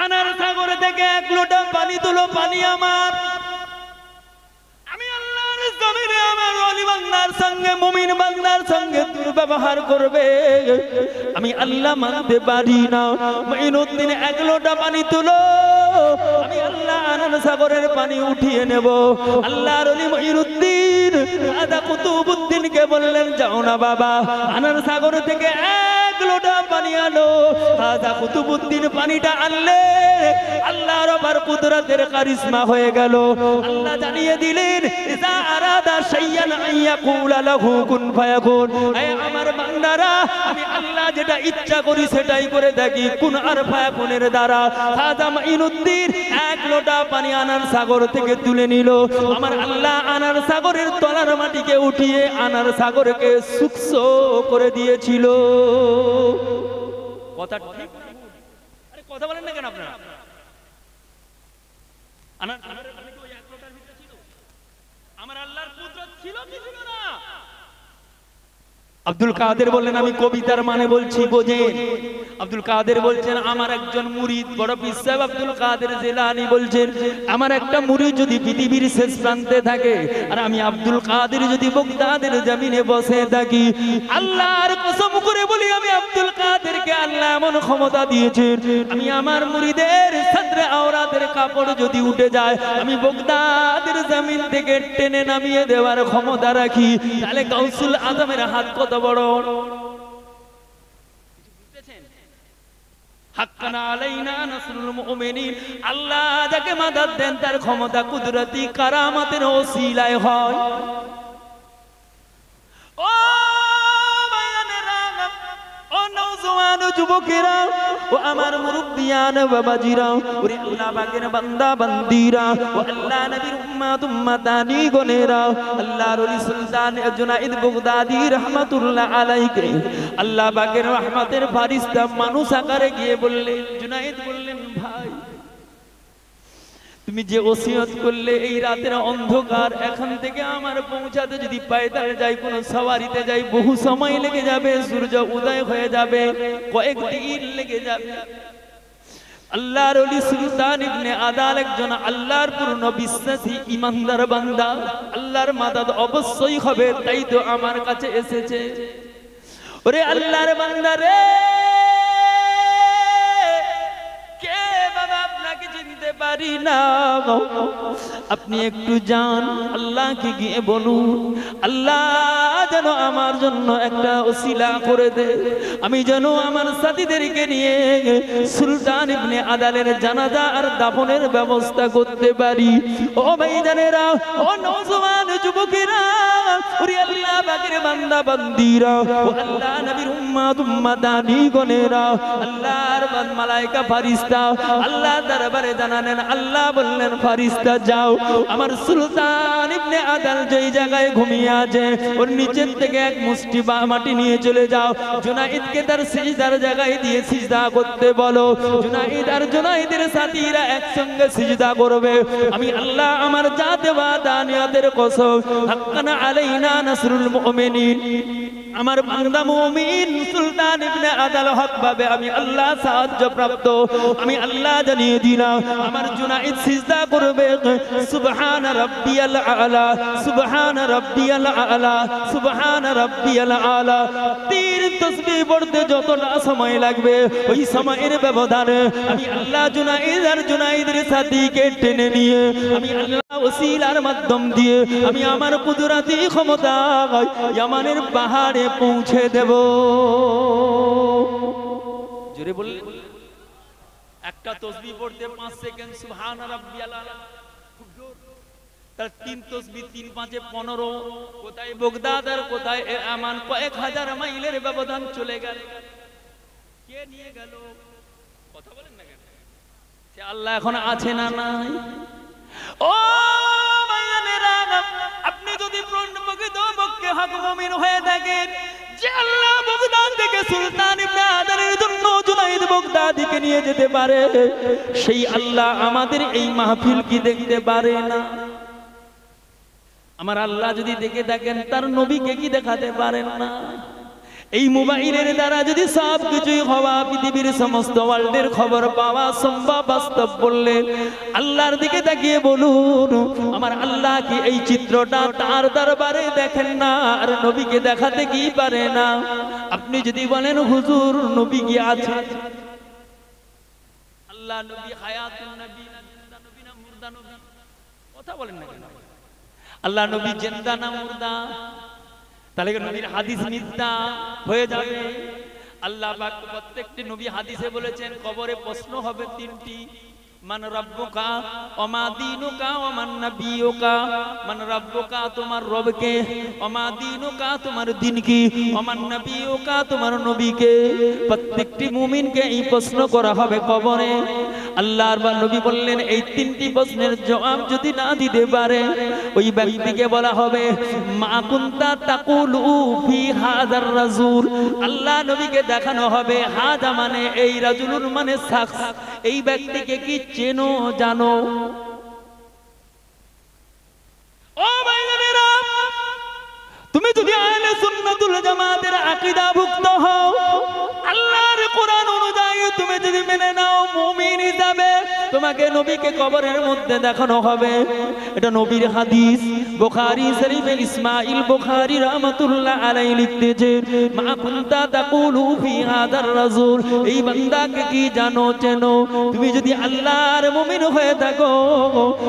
আনার সাগর থেকে এক লোটা পানি তুলো পানি আমার আমি আল্লাহর জমিনে আমার ওলি বান্দার সঙ্গে মুমিন বান্দার সঙ্গে দুর্ব্যবহার করবে আমি আল্লাহ মানতে পারি না মঈনুদ্দিন এক লোটা পানি তুলো আমি আল্লাহ আনন্দ সাগরের পানি উঠিয়ে নেব আল্লাহর ওলি মঈনুদ্দিন খাজা কুতুবউদ্দিনকে বললেন যাও না বাবা, আনার সাগর থেকে এক লোটা পানি আনো। খাজা কুতুবউদ্দিন পানিটা আনলে আল্লাহর আবার কুদরতের কারিশমা হয়ে গেল। আল্লাহ জানিয়ে দিলেন ইজা আরাদা শাইয়ান আইয়াকুলা লাহু কুন ফায়াকুন। হে আমার বান্দারা, আমি আল্লাহ যেটা ইচ্ছা করি সেটাই করে থাকি কুন আর ফায়াকুনের দ্বারা। খাজা মাইনুদ্দিন এক লোটা পানি আনার সাগর থেকে তুলে নিল। আমার আল্লাহ আনার সাগরের তলার মাটিকে উঠিয়ে আনার সাগরকে শুষ্ক করে দিয়েছিল। কথা ঠিক? আরে কথা বলেন না কেন আপনারা? আমার আল্লাহর কুদরত ছিল কি ছিল না? আব্দুল কাদের বললেন আমি কবিতার মানে বলছি, বোঝেন। আব্দুল কাদের বলছেন আমার একজন মুরিদ, বড় পীর সাহেব আব্দুল কাদের জিলানী বলছেন আমার একটা মুরিদ যদি পৃথিবীর শেষ প্রান্তে থাকে আর আমি আব্দুল কাদের যদি বাগদাদের জমিনে বসে থাকি, আল্লাহর কসম করে বলি আমি আব্দুল কাদেরকে আল্লাহ এমন ক্ষমতা দিয়েছেন, আমি আমার মুরিদের সাদরে আওরাতের কাপড় যদি উঠে যায় আমি বাগদাদের জমিন থেকে টেনে নামিয়ে দেওয়ার ক্ষমতা রাখি। তাহলে গাউসুল আজমের হাত কত বড়! হাক্কানা আলাইনা নাসরুল মুমিনিন। আল্লাহ যাকে মাদাদ দেন তার ক্ষমতা কুদরতি কারামাতের ওসিলায় হয়। ও ভাইয়ানেরা, ও নওজওয়ান যুবকেরা, ও আমার মুরব্বিয়ান বাবাজিরা, ওরে আল্লাহ পাকের বান্দা বান্দিরা, ও আল্লাহ নবীর উম্মত উম্মতানি গনেরা, আল্লাহর ওলি সুলতান জুনাইদ বাগদাদি রাহমাতুল্লাহ আলাইহি আল্লাহ পাকের রহমতের ফারিস্তা মানুষ আকারে গিয়ে বললেন, জুনাইদ বললেন ভাই তুমি যে ওসিয়ত করলে এই রাতের অন্ধকার এখান থেকে আমার পৌঁছাতে যদি পায়দালে যাই কোনো সওয়ারিতে যাই বহু সময় লেগে যাবে, সূর্য উদয় হয়ে যাবে, কয়েকদিন লেগে যাবে। আল্লাহর ওলি সুলতান ইবনে আদাল একজন আল্লাহর পূর্ণ বিশ্বাসী ইমানদার বান্দা, আল্লাহর মাদাদ অবশ্যই হবে, তাই তো আমার কাছে এসেছে। ওরে আল্লাহর বান্দা রে, কে বাবা আপনাকে চিনতে পারি না, আপনি একটু যান আল্লাহকে গিয়ে বলুন আল্লাহ যেন আমার জন্য একটা ওসিলা করে দে, আমি যেন আমার সাথীদেরকে নিয়ে সুলতান ইবনে আদালের জানাজা আর দাফনের ব্যবস্থা করতে পারি। ও ভাইজানেরা, ও নওজওয়ান যুবকেরা, ওরে আল্লাহ পাকের বান্দা বান্দিরা, ও আল্লাহ নবীর উম্মত উম্মতানি গনেরা, আল্লাহর মালায়েকা ফারিস্তা আল্লাহ দরবারে জানালেন, আল্লাহ বললেন ফারিস্তা যাও আমার সুলতান ইবনে আদাল যেই জায়গায় ঘুমিয়ে আছে ওর নিচের থেকে এক মুষ্টি মাটি নিয়ে চলে যাও, জুনাইদকে তার সিজদার জায়গায় দিয়ে সিজদা করতে বলো। জুনাইদ আর জুনাইদের সাথীরা একসঙ্গে সিজদা করবে। আমি আল্লাহ আমার জাতে ওয়াদা নিয়াতের কসম, হাক্কানা আলাইনা নাসরুল মুমিনিন, আমার বান্দা মুমিন সুলতান ইবনে আদাল হক ভাবে আমি আল্লাহ সাহায্য প্রাপ্ত। আমি আল্লাহ জানিয়ে দিলাম আমার জুনাইদ সিজদা করবে সুবহান রাব্বিয়াল আলা, সুবহান রাব্বিয়াল আলা, সুবহান রাব্বিয়াল আলা। তিন তাসবিহ পড়তে যতটা সময় লাগবে ওই সময়ের ব্যবধানে আমি আল্লাহ জুনাইদ আর জুনাইদের সাথীকে টেনে নিয়ে আমি আল্লাহ ওসিলার মাধ্যম দিয়ে আমি আমার কুদরতি ক্ষমতা ইয়ামানের পাহাড়ে পৌঁছে দেব। জোরে বললেন একটা তাসবিহ পড়তে 5 সেকেন্ড সুবহান রাব্বিয়াল আলা, খুব জোর। তার তিন তাসবিহ 3 5 15, কোথায় বাগদাদ আর কোথায় আমান, কয়েক হাজার মাইলের ব্যবধান চলে গেল। কে নিয়ে গেল? কথা বলেন না কেন? সে আল্লাহ এখন আছে না নাই? ও ভাইয়ানেরা, আপনি যদি প্রকৃত পক্ষে হক মুমিন হয়ে থাকেন, যে আল্লাহ বাগদাদ থেকে সুলতান ইবনে আদালের জন্য জুনাইদ বাগদাদিকে নিয়ে যেতে পারে, সেই আল্লাহ আমাদের এই মাহফিল কি দেখতে পারে না? আমার আল্লাহ যদি দেখে থাকেন তার নবীকে কি দেখাতে পারেন না? এই মোবাইলের দ্বারা যদি সব কিছুই হওয়া, পৃথিবীর সমস্ত ওয়ার্ল্ডের খবর পাওয়া সম্ভব বাস্তব বললে আল্লাহর দিকে তাকিয়ে বলুন আমার আল্লাহ কি এই চিত্রটা তার দরবারে দেখেন না আর নবীকে দেখাতে কি পারে না? আপনি যদি বলেন হুজুর নবী কি আছে, আল্লাহ নবী হায়াতুন নবী, জিন্দা নবী না মুর্দা নবী? কথা বলেন না কেন? আল্লাহ নবী জিন্দা না মুর্দা? তাহলে নবীর হাদিস মিথ্যা হয়ে যাবে। আল্লাহ পাক প্রত্যেকটি নবী হাদিসে বলেছেন কবরে প্রশ্ন হবে তিনটি, মান রাব্বুকা ওয়া মা দীনুকা ওয়া মান নাবিয়ুকা। মান রাব্বুকা তোমার রবকে, ওয়া মা দীনুকা তোমার দিন কি, ওয়া মান নাবিয়ুকা তোমার নবীকে। প্রত্যেকটি মুমিনকে এই প্রশ্ন করা হবে কবরে। আল্লাহর নবী বললেন এই তিনটি প্রশ্নের জবাব যদি না দিতে পারে ওই ব্যক্তিকে বলা হবে মা কুনতা তাকুলু ফি হাযার রাজুল। আল্লাহ নবীকে দেখানো হবে হাদা মানে এই, রাজুলুন মানে শখস, এই ব্যক্তিকে কি চেনো জানো? ও ভাইরা, তুমি যদি আহলে সুন্নাতুল জামাতের আকীদাভুক্ত হও, আল্লাহর কোরআন অনুযায়ী তুমি যদি মেনে নাও, মুমিন হিসাবে তোমাকে নবীকে কবরের মধ্যে দেখানো হবে। এটা নবীর হাদিস। বুখারী শরীফে ইসমাইল বুখারী রাহমাতুল্লাহ আলাইহি লিখতেছে মা কুনতা তাকুলু ফি হাদার রাজুল, এই বান্দাকে কি জানো চেনো? তুমি যদি আল্লাহর মুমিন হয়ে থাকো,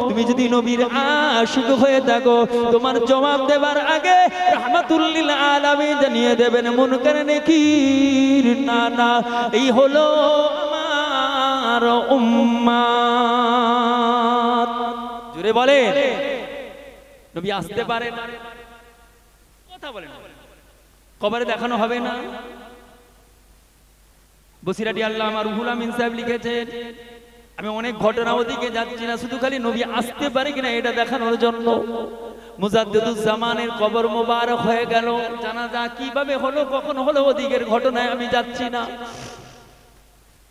তুমি যদি নবীর আশিক হয়ে থাকো, তোমার জবাব দেবার আগে রাহমাতুল লিল আলামিন জানিয়ে দেবেন মুনকার নাকির না না, এই হলো আমার উম্মত। জোরে বলে নবী আসতে পারে না, কথা বলেন, কবরে দেখানো হবে না। বসিরাটি আল্লামা রুহুল আমিন সাহেব লিখেছেন আমি অনেক ঘটনা ওদিকে যাচ্ছি না, শুধু খালি নবী আসতে পারে কিনা এটা দেখানোর জন্য। মুজাদ্দিদুজ্জামানের কবর মোবারক হয়ে গেল, জানাজা কিভাবে হলো কখন হলো ওদিকের ঘটনায় আমি যাচ্ছি না।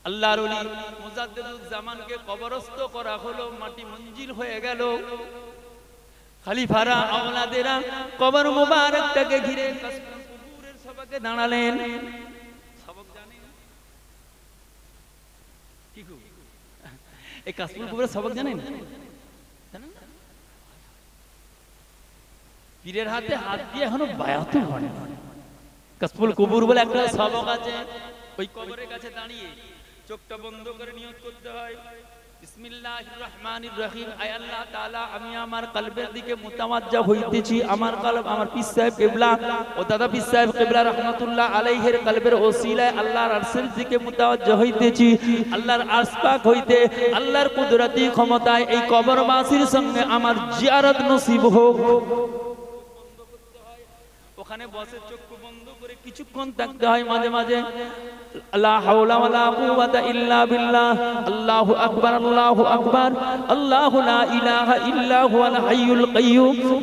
আল্লাহর ওলি মুজাদ্দিদুজ্জামানকে কবরস্থ করা হলো, মাটি মঞ্জিল হয়ে গেল। খলিফারা আওলাদেরা কবর মোবারকটাকে ঘিরে কুবুরের সবাকে দাঁড়ালেন। সবক জানেন কি গো? এই কাশফুল কুবুরের সবক জানেন? পীরের হাতে হাত দিয়ে এখনো বায়াতও হয় না। কাশফুল কুবুর বলে একটা সবক আছে, ওই কবরের কাছে দাঁড়িয়ে চোখটা বন্ধ করে নিয়ত করতে হয় বিসমিল্লাহির রহমানির রহিম। আয় আল্লাহ তাআলা আমি আমার কলবের দিকে মুতাওয়াজ্জা হইতেছি, আমার কলব আমার পীর সাহেব কিবলা ও দাদা পীর সাহেব কিবলা রাহমাতুল্লাহ আলাইহির কলবের ওসিলায় আল্লাহর আরশের দিকে মুতাওয়াজ্জা হইতেছি। আল্লাহর আরশ পাক হইতে আল্লাহর কুদরতি ক্ষমতায় এই কবরবাসীর সঙ্গে আমার জিয়ারত নসিব হোক। ওখানে বসে চোখ বন্ধ করে কিছুক্ষণ থাকতে হয়, মাঝে মাঝে লা হাওলা ওয়ালা কুওয়াতা ইল্লা বিল্লাহ, আল্লাহু আকবার আল্লাহু আকবার, আল্লাহু লা ইলাহা ইল্লা হুয়াল হাইয়ুল কাইয়্যুম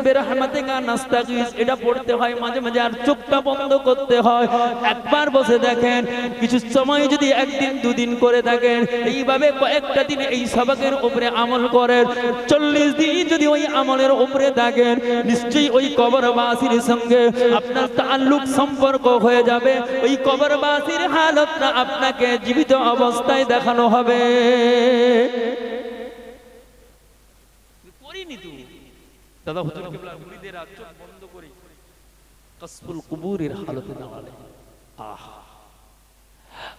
বিরহমাতিকা নাস্তাগীস, এটা পড়তে হয় মাঝে মাঝে। আর চোখটা বন্ধ করতে হয়। একবার বসে দেখেন, কিছু সময় যদি একদিন দুদিন করে থাকেন, এইভাবে কয়েকটা দিন এই সবকের উপরে আমল করেন, 40 দিন যদি ওই আমলের উপরে থাকেন, নিশ্চয়ই ওই কবরবাসীর সঙ্গে আপনার তাআল্লুক সম্পর্ক হয়ে যাবে। ওই কবরবাসী হালতটা আপনাকে জীবিত অবস্থায় দেখানো হবে। করিনি তো দাদা হুজুর কিবলা মুরিদেরা চোখ বন্ধ করে কাশফুল কুবুরের হালতে দাঁড়ালেন। আহা,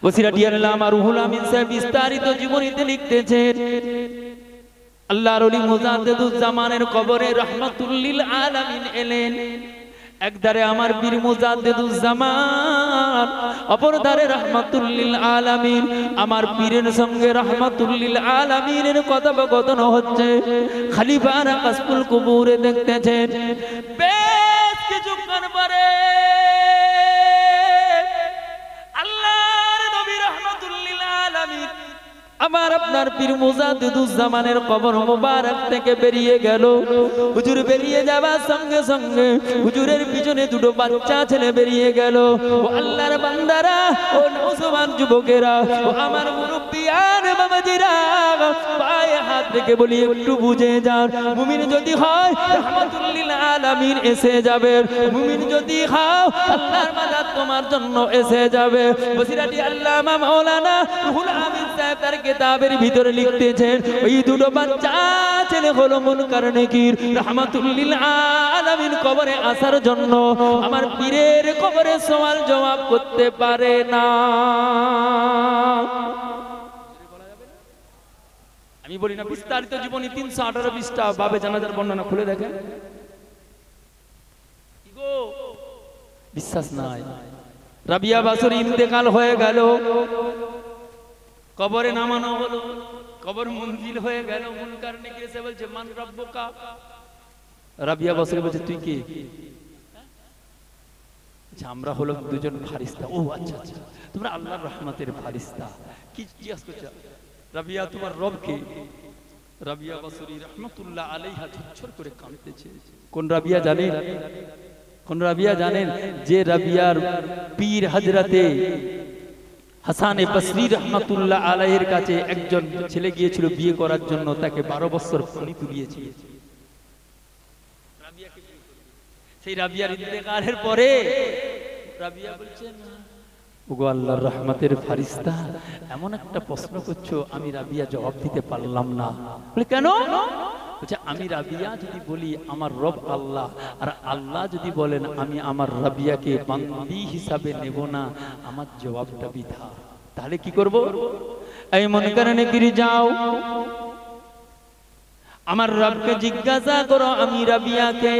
বসিরাটি আল্লামা রুহুল আমিন সাহেব বিস্তারিত জীবনীতে লিখতেছেন আল্লাহর ওলি মুজাদ্দিদুজ্জামানের কবরে রাহমাতুল লিল আলামিন এলেন। একধারে আমার পীর মুজাদ্দিদুজ্জামান, অপর ধারে রাহমাতুল লিল আলামিন। আমার পীরের সঙ্গে রাহমাতুল লিল আলামিনের কথোপকথন হচ্ছে। খলিফারা কাশফুল কুবুরে দেখতেছেন। বেশ কিছুক্ষণ পরে আল্লাহর নবী রাহমাতুল লিল আলামিন আমার আপনার পীর মুজাদ্দিদুজ্জামানের কবর মোবারক থেকে বেরিয়ে গেল। হুজুর বেরিয়ে যাবার সঙ্গে সঙ্গে হুজুরের পিছনে দুটো বাচ্চা ছেলে বেরিয়ে গেল। ও আল্লাহর বান্দারা, ও নওজওয়ান যুবকেরা, ও আমার মুরব্বিয়ান বাবাজিরা, পায়ে হাত রেখে বলি একটু বুঝে যান। মুমিন যদি হয় রাহমাতুল লিল আলামিন এসে যাবে, মুমিন যদি হও আল্লাহর মাদাদ তোমার জন্য এসে যাবে। বসিরাটি আল্লামা মাওলানা রুহুল আমিন সাহেব তার কিতাবের ভিতরে লিখতেছেন ওই দুটো বাচ্চা ছেলে হলো মুনকার নাকির। রাহমাতুল লিল আলামিন কবরে আসার জন্য আমার পীরের কবরে সওয়াল জবাব করতে পারে না। আমি বলি না বিস্তারিত জীবনী 318 পৃষ্ঠা, বাবে জানাজার বর্ণনা খুলে দেখেন। কি গো বিশ্বাস নাই? রাবিয়া বাসুরি ইন্তেকাল হয়ে গেল, কবরে নামানো হলো, কবর মঞ্জিল হয়ে গেল। মুনকার নেকির এসে বলছে মান রব্বুকা। রাবিয়া বাসুরি বলছে তুই কে? আমরা হলো দুজন ফারিস্তা। ও আচ্ছা আচ্ছা, তোমরা আল্লাহর রহমতের ফারিস্তা। কি জিজ্ঞাসা করছো? রাবিয়া তোমার রব কে? রাবিয়া বাসুরি রহমাতুল্লাহ আলাইহা ঝরঝর করে কাঁদতেছে। কোন রাবিয়া জানেন? কোন রাবিয়া জানেন? যে রাবিয়ার পীর হযরতে হাসানে বসরি রহমাতুল্লাহ আলাইহির কাছে একজন ছেলে গিয়েছিল বিয়ে করার জন্য, তাকে 12 বছর পানি তুলিয়েছিল। সেই রাবিয়ার ইন্তেকালের পরে রাবিয়া বলছেন ওগো আল্লাহর রহমতের ফারিস্তা, এমন একটা প্রশ্ন করছো আমি রাবিয়া জবাব দিতে পারলাম না। বলে কেন? বলছে আমি রাবিয়া যদি বলি আমার রব আল্লাহ, আর আল্লাহ যদি বলেন আমি আমার রাবিয়াকে বান্দি হিসাবে নেব না, আমার জবাবটা বৃথা। তাহলে কি করব? এই মনে করে নেকির যাও, আমার রবকে জিজ্ঞাসা করো আমি রাবিয়াকে।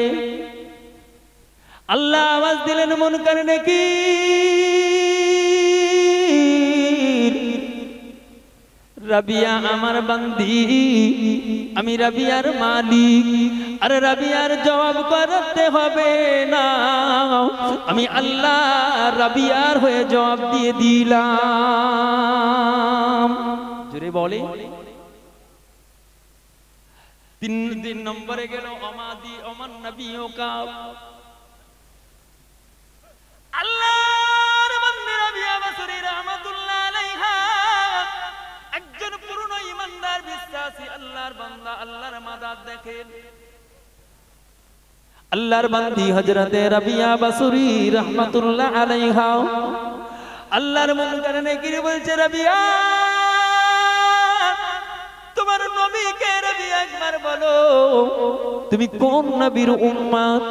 আল্লাহ আওয়াজ দিলেন মুনকার নাকির, রাবিয়া আমার বান্দি, আমি রাবিয়ার মালিক। আরে রাবিয়ার জবাব করতে হবে না, আমি আল্লাহ রাবিয়ার হয়ে জবাব দিয়ে দিলাম। জোরে বলে। 3 নম্বরে গেল অমাদি অমান নবিয়কা। আল্লাহর বান্দা রাবিয়া বাসরি রাহমাতুল্লাহ আলাইহা একজন পূর্ণ ঈমানদার বিশ্বাসী আল্লাহর বান্দা, আল্লাহর মাদাদ দেখেন। আল্লাহর বান্দি হযরতে রাবিয়া বাসরি রাহমাতুল্লাহ আলাইহা আল্লাহর মুনকার নেকির বলছে রাবিয়া তোমার নবীকে রাবিয়া একবার বলো তুমি কোন নবীর উম্মত?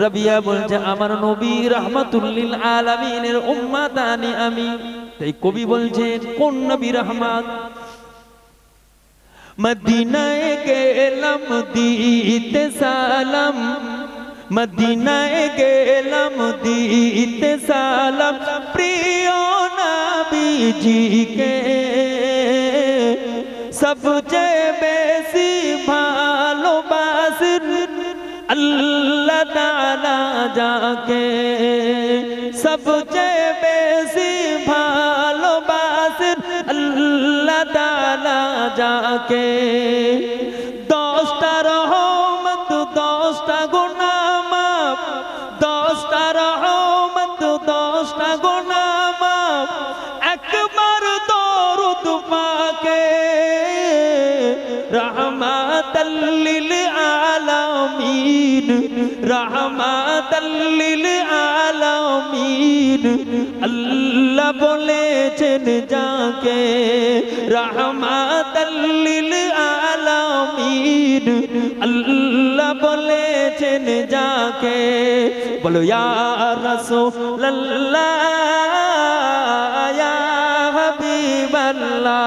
রাবিয়া বলছে আমার নবী রাহমাতুল লিল আলামিনের উম্মত আমি। তাই কবি বলছে কোন নবী রহমত? মদিনায় গেলাম দিতে সালাম, মদিনায় গেলাম দিতে সালাম, প্রিয় নবীজিকে সবচেয়ে বেশি ভালোবাসেন আল্লাহ তাআলা যাকে, সবচেয়ে বেশি ভালোবাসেন আল্লাহ তাআলা যাকে। 10টা রহমত 10টা গুনাহ মাফ, 10টা রহমত 10টা গুনাহ মাফ, একবার দরুদ পাকে রহমাতাল লিল আলামিন, রহমাতাল লিল আলামিন আল্লাহ বলেছেন যাকে, রহমাতাল লিল আলামিন আল্লাহ বলেছেন যাকে। বলো ইয়া রাসূলুল্লাহ ইয়া হাবিবাল্লাহ,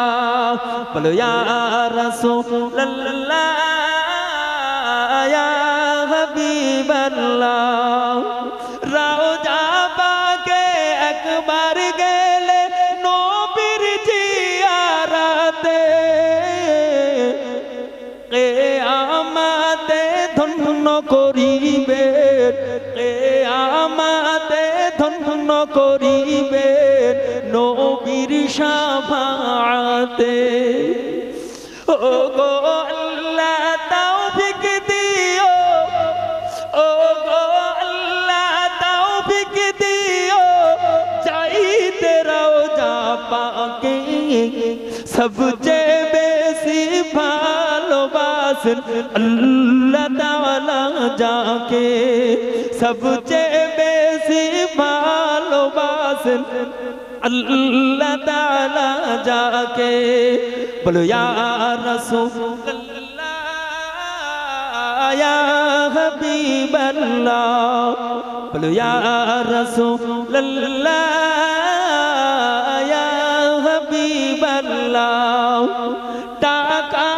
বলো ইয়া রাসূলুল্লাহ ইয়া হাবিবাল্লাহ। রওজা পাকে একবার গেলে নবীর জিয়ারতে, কিয়ামতে ধন্য করিবে, কিয়ামতে ধন্য করিবে নবীর শাফাআতে। ও গো আল্লাহ তৌফিক দিও, ও গো আল্লাহ তৌফিক দিও, চাইতে রওজা পাকে সবচেয়ে বেশি ভালোবাসেন আল্লাহ তাআলা যাকে, সবচেয়ে বেশি ভালোবাসেন আল্লাহ তাআলা যাকে। বলো ইয়া রাসূলুল্লাহ ইয়া হাবিবাল্লাহ, বলো ইয়া রাসূলুল্লাহ ইয়া হাবিবাল্লাহ। টাকা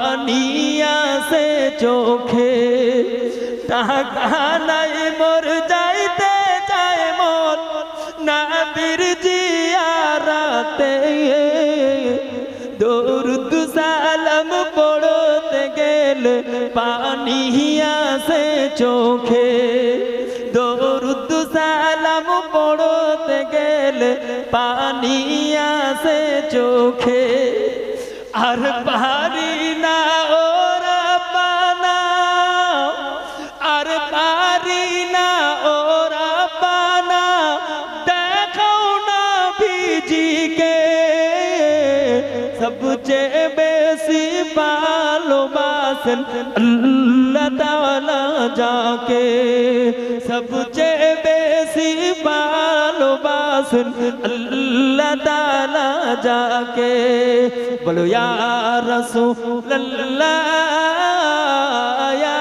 পানি আসে চোখে টাকা নাই মোর যাইতে চায় মন নবীর জিয়ারতে দরুদ সালাম পড়তে গেলে পানি আসে চোখে দরুদ সালাম পড়তে গেলে পানি আসে চোখে আর পারি না ওরা পানা আর পারি না ওরা পানা দেখাও না ভিজিকে সবচেয়ে বেশি ভালোবাসেন আল্লাহ তাআলা যাকে সবচেয়ে বেশি ভালোবাসেন আল্লাহ তাআলা যাকে বলো ইয়া রাসূলুল্লাহ ইয়া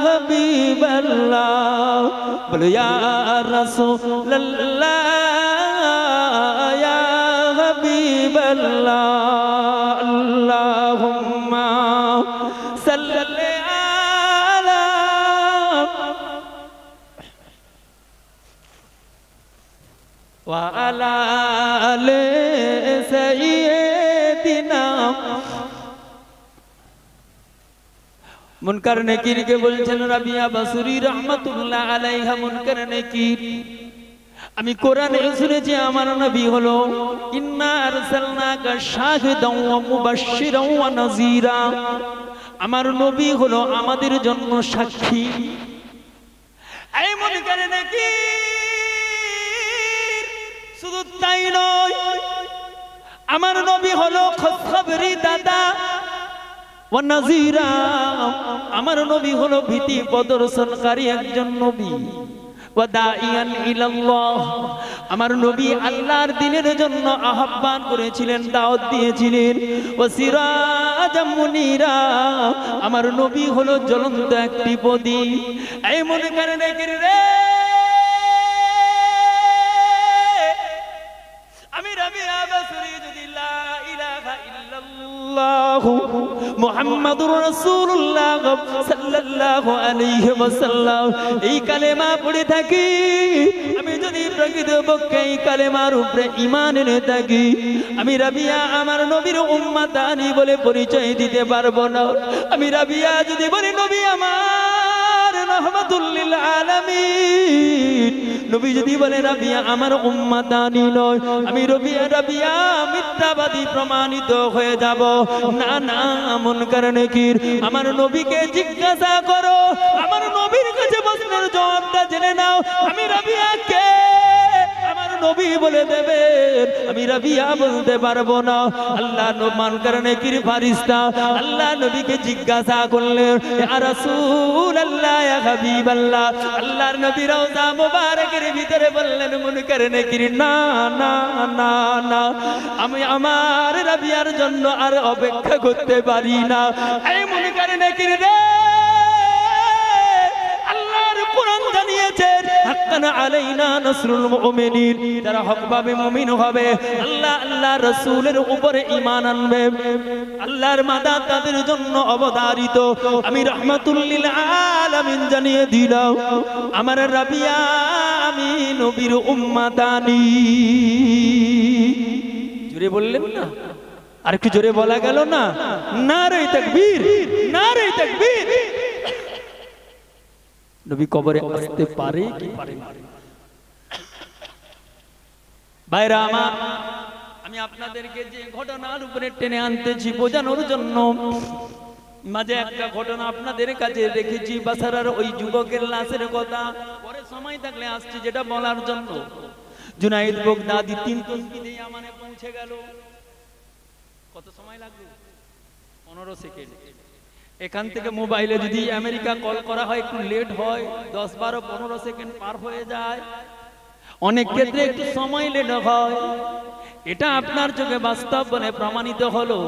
হাবিবাল্লাহ বলো ইয়া রাসূলুল্লাহ ইয়া হাবিবাল্লাহ আল্লাহুম্মা সাল্লি আলা ওয়া আলা আলি সাইয়্যিদিনা মুনকার নাকির কে বলছেন রাবিয়া বাসরি রাহমাতুল্লাহ আলাইহা মুনকার নাকির আমি কোরআনে শুনেছি আমার নবী হলো ইন্না আরসালনাকা শাহিদান ওয়া মুবাশশিরান ওয়া নাযীরা আমার নবী হলো আমাদের জন্য সাক্ষী এই মুনকার নাকির শুধু তাই নয় আমার নবী হলো খুশখবরি দাতা ওয়া নাযীরা আমার নবী হলো ভীতি প্রদর্শনকারী একজন নবী ওয়া দাইয়ান ইলাল্লাহ আমার নবী আল্লাহর দ্বীনের জন্য আহ্বান করেছিলেন দাওয়াত দিয়েছিলেন ওয়া সিরাজাম মুনীরা আমার নবী হলো জ্বলন্ত একটি প্রদীপ এই মনে করেন রে আমি রাবিয়া বাসরি যদি লা ইলাহা ইল্লাল্লাহ মুহাম্মাদুর রাসূলুল্লাহ সাল্লাল্লাহু আলাইহি ওয়াসাল্লাম এই কালেমা পড়ে থাকি আমি যদি প্রকৃতপক্ষে এই কালেমার উপরে ঈমান এনে থাকি আমি রাবিয়া আমার নবীর উম্মতানি বলে পরিচয় দিতে পারবো না আমি রাবিয়া যদি বলি নবী আমার রাহমাতুল লিল আলামিন নবী যদি বলে রাবিয়া আমার উম্মতানি নয় আমি রাবিয়া মিথ্যাবাদী প্রমাণিত হয়ে যাব না না মুনকার নাকির আমার নবীকে জিজ্ঞাসা করো আমার নবীর কাছে প্রশ্নের জবাবটা জেনে নাও আমি রাবিয়া কে আমার নবী বলে দেবে আমি রাবিয়া বলতে পারবো না আল্লাহ মুনকার নাকির ফেরেশতা আল্লাহ নবীকে জিজ্ঞাসা করলেন ইয়া রাসূলুল্লাহ ইয়া হাবিবাল্লাহ আল্লাহর নবী রওজা মুবারকের ভিতরে বললেন মুনকার নাকির না না না না আমি আমার রাবিয়ার জন্য আর অপেক্ষা করতে পারি না এই মুনকার নাকির রে আল্লাহর কোরআন জানিয়েছেন হাক্কানা আলাইনা নাসরুল মুমিনিন যারা হকভাবে মুমিন হবে আল্লাহ রাসূলের উপরে ঈমান আনবে আল্লাহর মাদাদ তাদের জন্য অবধারিত আমি রাহমাতুল লিল আলামিন জানিয়ে দিলাম আমার রাবিয়া আমি নবীর উম্মতানি জোরে বললেন না আর একটু জোরে বলা গেল না নারে তাকবীর নারে তাকবীর নবী কবরে আসতে পারে কি পারে না ভাইরা আমার আমি আপনাদেরকে যে ঘটনার উপরে টেনে আনতেছি বোঝানোর জন্য মাঝে একটা ঘটনা আপনাদের কাছে রেখেছি বাসারার ওই যুবকের লাশের কথা পরে সময় থাকলে আসছি যেটা বলার জন্য জুনাইদ বাগদাদি 3 তসবিহ ইয়ামানে পৌঁছে গেল কত সময় লাগলো 15 সেকেন্ড এখান থেকে মোবাইলে যদি আমেরিকা কল করা হয় একটু লেট হয় 10 12 15 সেকেন্ড পার হয়ে যায় অনেক ক্ষেত্রে একটু সময় লেট হয় এটা আপনার চোখে বাস্তব বলে প্রমাণিত হলো।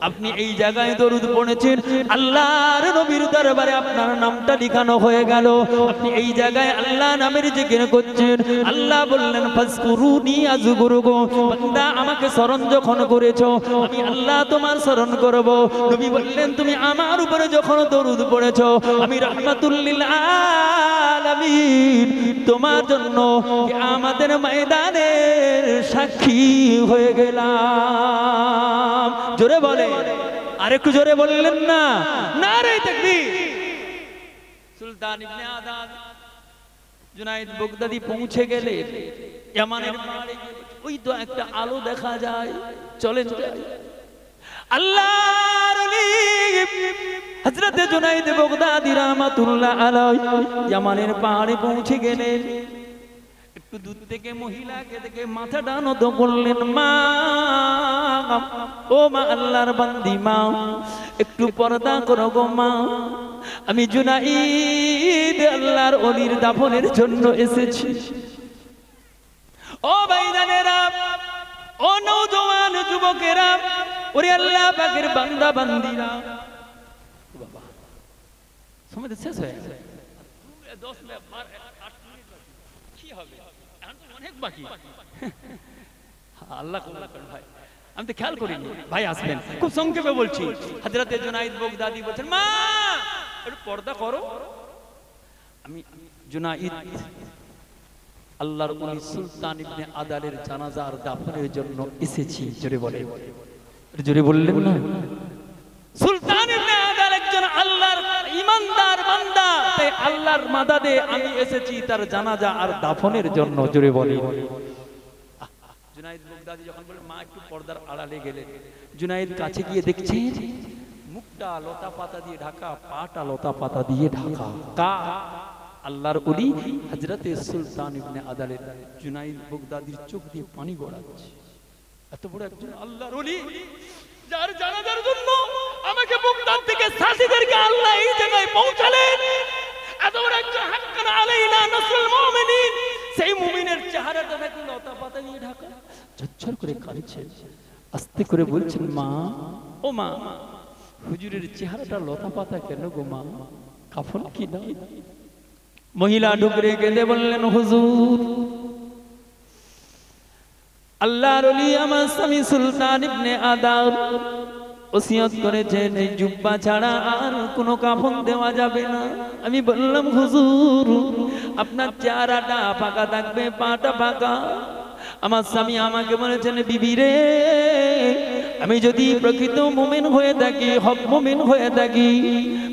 আপনি এই জায়গায় দরুদ পড়েছেন, আল্লাহর নবীর দরবারে আপনার নামটা লিখানো হয়ে গেল। আপনি এই জায়গায় আল্লাহ নামের জিকির করছেন, আল্লাহ বললেন ফাজকুরুনি আযকুরুকুম, বান্দা আমাকে স্মরণ যখন করেছো আমি আল্লাহ তোমার স্মরণ করব। নবী বললেন তুমি আমার উপরে যখন দরুদ পড়েছো আমি রাহমাতুল লিল আলামিন তোমার জন্য কিয়ামতের ময়দানের সাক্ষী হয়ে গেলাম। জোরে বলে, আরেকটু জোরে বললেন না, নারে তাকবীর। সুলতান ইবনে আদাদ জুনাইদ বাগদাদি পৌঁছে গেলে ইয়ামানের পাহাড়ে, ওই তো একটা আলো দেখা যায়, চলেন যাই। আল্লাহর ওলি হযরত জুনাইদ বাগদাদি রাহমাতুল্লাহ আলাইহি ইয়ামানের পাহাড়ে পৌঁছে গেলেন। একটু দূর থেকে মহিলাকে দেখে মাথাটা নত করলেন, মা ও মা আল্লাহর বান্দি মা, একটু পর্দা করো গো মা, আমি জুনাইদ আল্লাহর ওলির দাফনের জন্য এসেছি। ও ভাইজানেরা, ও নওজওয়ান যুবকেরা, ওরে আল্লাহ পাকের বান্দা বান্দিরা, বাবা সময় শেষ হয়ে গেছে, 10 মিনিট 8 মিনিট কি হবে, এখন তো অনেক বাকি। আল্লাহ কবুল করুন ভাই, আমি তো খেয়াল করিনি ভাই, আসবেন খুব সংক্ষেপে বলছি। হযরতে জুনাইদ বাগদাদি বলছেন, মা একটু পর্দা করো, আমি জুনাইদ আল্লাহর ওলি সুলতান ইবনে আদালের জানাজার দাফনের জন্য এসেছি। জোরে বলেন, জোরে বললেন না। সুলতান ইবনে আদাল একজন আল্লাহর ইমানদার বান্দা, তাই আল্লাহর মাদাদে আমি এসেছি তার জানাজা আর দাফনের জন্য। জোরে বলেন। জুনাইদ বাগদাদি যখন বলেন মা একটু পর্দার আড়ালে গেলেন, জুনাইদ কাছে গিয়ে দেখছেন মুখটা লতা পাতা দিয়ে ঢাকা, পাটা লতা পাতা দিয়ে ঢাকা। কা আল্লাহর ওলি হযরতে সুলতান ইবনে আদালের জুনাইদ বাগদাদির চোখ দিয়ে পানি গড়াচ্ছে। এত বড় একজন আল্লাহর ওলি যার জানাজার জন্য আমাকে বাগদাদ থেকে সাসিদেরকে আল্লাহ এই জায়গায় পৌঁছালেন, এত বড় একজন হাক্কান আলাইনা নাসরুল মুমিনিন, সেই মুমিনের চেহারাটা দেখুন লতা পাতা দিয়ে ঢাকা, ঝরঝর করে কাঁদছে, আস্তে করে বলছেন মা ও মা, হুজুরের চেহারাটা লতা পাতা কেন গো মা, কাফন কি না? মহিলা ঢুকরে কেঁদে বললেন হুজুর, আল্লাহর ওলি আমার স্বামী সুলতান ইবনে আদাল ওসিয়ত করেছেন এই জুব্বা ছাড়া আর কোনো কাফন দেওয়া যাবে না। আমি বললাম হুজুর আপনার চেহারাটা ফাঁকা থাকবে, পাটা ফাঁকা। আমার স্বামী আমাকে বলেছেন বিবি রে, আমি যদি প্রকৃত মুমিন হয়ে থাকি, হক মুমিন হয়ে থাকি,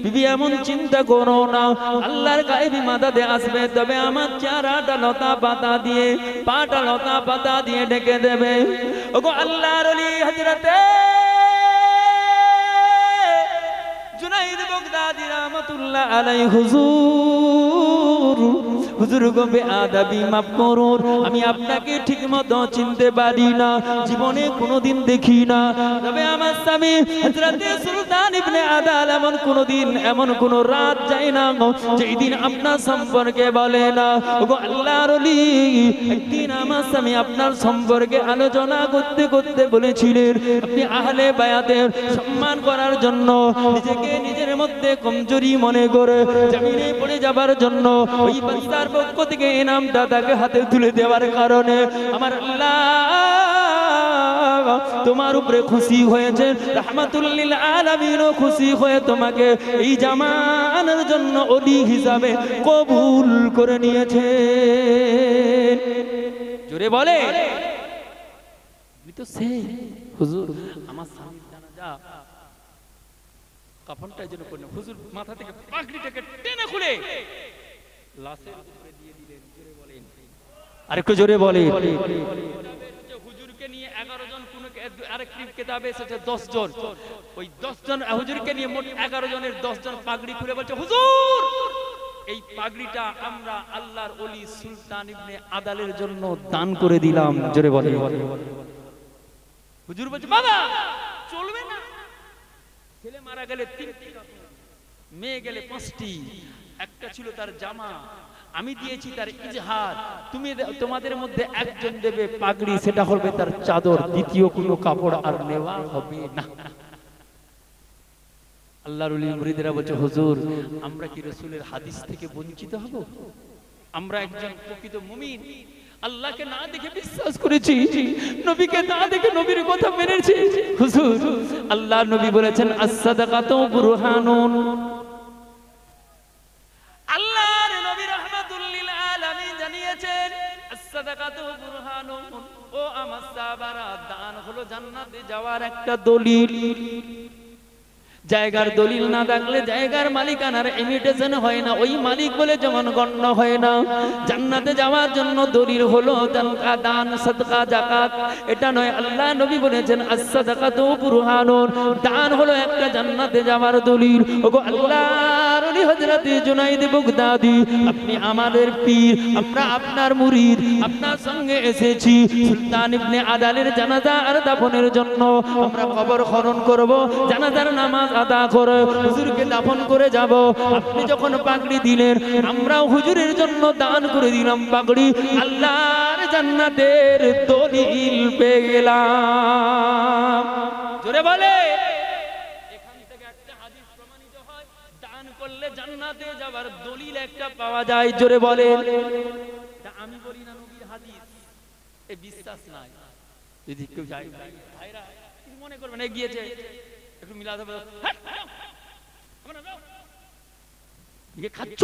বিবি এমন চিন্তা করো না, আল্লাহর গায়েবী মাদাদে আসবে, তবে আমার চেহারাটা লতা পাতা দিয়ে, পাটা লতা পাতা দিয়ে ঢেকে দেবে। ওগো আল্লাহর ওলি হযরতে জুনাইদ বাগদাদি রাহমাতুল্লাহ আলাইহি হুজুর, হুজুর গো বেআদবি মাফ করুন, আমি আপনাকে ঠিকমতো চিনতে পারি না, জীবনে কোনোদিন দেখি না, তবে আমার স্বামী হযরতে সুলতান ইবনে আদাল এমন কোনোদিন, এমন কোন রাত যায় না যেই দিন আপনার সম্পর্কে বলে না। ওগো আল্লাহর ওলি, একদিন আমার স্বামী আপনার সম্পর্কে আলোচনা করতে করতে বলেছিলেন আপনি আহলে বায়াতের সম্মান করার জন্য নিজেকে নিজের মধ্যে কমজোরি মনে করে জমিনে পড়ে যাবার জন্য ওই বান্দার পক্ষ থেকে ইনামটা তাকে হাতে তুলে দেওয়ার কারণে আমার আল্লাহ তোমার উপরে খুশি হয়েছে, রাহমাতুল লিল আলামিনও খুশি হয়ে তোমাকে এই জামানার জন্য ওলি হিসাবে কবুল করে নিয়েছে। জোরে বলে, আমি তো সেই হুজুর আমার স্বামীর জানাজা কাফনটাই যেন করলেন, হুজুর মাথা থেকে পাগড়িটাকে টেনে খুলে লাশের উপরে দিয়ে দিলেন। জোরে বলেন, আরেকটু জোরে বলেন। হুজুরকে নিয়ে 11 জন, কোন আরেকটি কিতাবে এসেছে 10 জন, ওই 10 জন হুজুরকে নিয়ে মোট 11 জনের 10 জন পাগড়ি খুলে বলছে হুজুর এই পাগড়িটা আমরা আল্লাহর ওলি সুলতান ইবনে আদালের জন্য দান করে দিলাম। জোরে বলেন। হুজুর বলছে বাবা চলবে না, ছেলে মারা গেলে 3টি, মেয়ে গেলে 5টি, একটা ছিল তার জামা, আমি দিয়েছি তার ইজহার, তুমি তোমাদের মধ্যে একজন দেবে পাগড়ি, সেটা হবে তার চাদর, দ্বিতীয় কোনো কাপড় আর নেওয়া হবে না। আল্লাহর ওলি মুরিদরা বলছে, হুজুর আমরা কি রাসূলের হাদিস থেকে বঞ্চিত হব? আমরা একজন প্রকৃত মুমিন, আল্লাহকে না দেখে বিশ্বাস করেছি, নবীকে না দেখে নবীর কথা মেনেছি। হুজুর আল্লাহ নবী বলেছেন as-সাদাকাতু বুরহানুন। আল্লাহর নবী রাহমাতুল লিল আলামিন জানিয়েছেন as-সাদাকাতু বুরহানুন, ও আমার সাহাবারা, দান হলো জান্নাতে যাওয়ার একটা দলিল। জায়গার দলিল না থাকলে জায়গার মালিকানার ইমিটেশন হয় না, ওই মালিক বলে যেমন গণ্য হয় না। জান্নাতে যাওয়ার জন্য দলিল হলো দান, সাদকা, যাকাত, এটা নয়। আল্লাহ নবী বলেছেন as-সাদাকাতু বুরহানুন, দান হলো একটা জান্নাতে যাওয়ার দলিল। ওগো আল্লাহর ওলি হযরত জুনাইদ বাগদাদি, আপনি আমাদের পীর, আমরা আপনার মুরিদ, আপনার সঙ্গে এসেছি সুলতান ইবনে আদালের জানাজা আর দাফনের জন্য। আমরা কবর খনন করব, জানাজার নামাজ আদা করে হুজুরকে দাফন করে যাব। আপনি যখন পাগড়ি দিলেন, আমরাও হুজুরের জন্য দান করে দিলাম পাগড়ি, আল্লাহর জান্নাতের দলিল পেয়ে গেলাম। জোরে বলে, এখান থেকে একটা হাদিস প্রমাণিত হয়, দান করলে জান্নাতে যাওয়ার দলিল একটা পাওয়া যায়। জোরে বলে, আমি বলি না নবীর হাদিস, এ বিশ্বাস নাই। যদি কেউ যায় ভাইরা কিছু মনে করবেন, এগিয়েছে একটু মিলাতে হবে, খাচ্ছ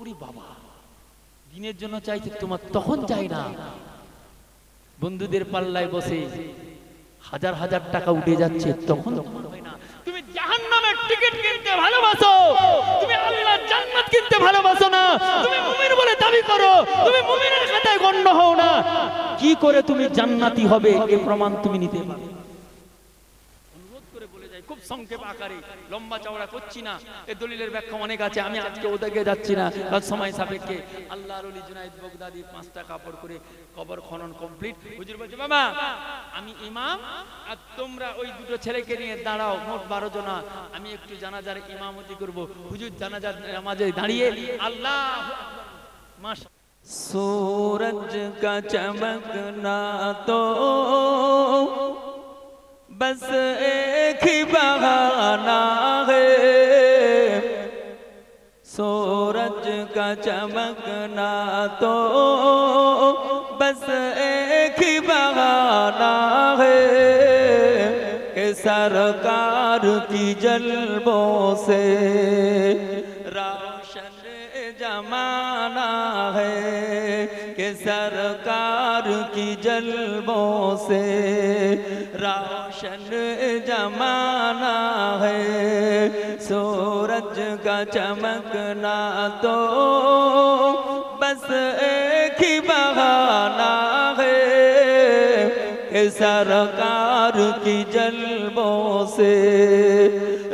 উরি বাবা, দিনের জন্য চাইছে তোমার, তখন চাই না। বন্ধুদের পাল্লায় বসে হাজার হাজার টাকা উঠে যাচ্ছে, তখন তুমি জাহান্নামের টিকিট কিনতে ভালোবাসো, তুমি আল্লাহর জান্নাত কিনতে ভালোবাসো না। তুমি মুমিন বলে দাবি করো, তুমি মুমিনের খাতায় গণ্য হও না। কি করে তুমি জান্নাতি হবে, এই প্রমাণ তুমি নিতে পারবে? খুব সংক্ষেপ আকারে, লম্বা চওড়া করছি না, এই দলিলের ব্যাখ্যা অনেক আছে, আমি আজকে ওদিকে যাচ্ছি না, কারণ সময় সাপেক্ষে। আল্লাহর ওলি জুনাইদ বাগদাদি 5টা কাপড় করে কবর খনন কমপ্লিট। হুজুর বলছে, বাবা আমি ইমাম আর তোমরা ওই দুটো ছেলেকে নিয়ে দাঁড়াও, মোট 12 জনা, আমি একটু জানাজার ইমামতি করব। হুজুর জানাজার নামাজে দাঁড়িয়ে আল্লাহু আকবার, মাশাআল্লাহ। सूरज का चमकना तो बस एक ही बहाना है, सूरज का चमकना तो बस एक ही बहाना है, कि सरकार की जल्बों से रोशन जमाना है, कि सरकार की जल्बों से रोशन जमाना है, सूरज का चमकना तो बस एक ही बहाना है, कि सरकार की जल्बों से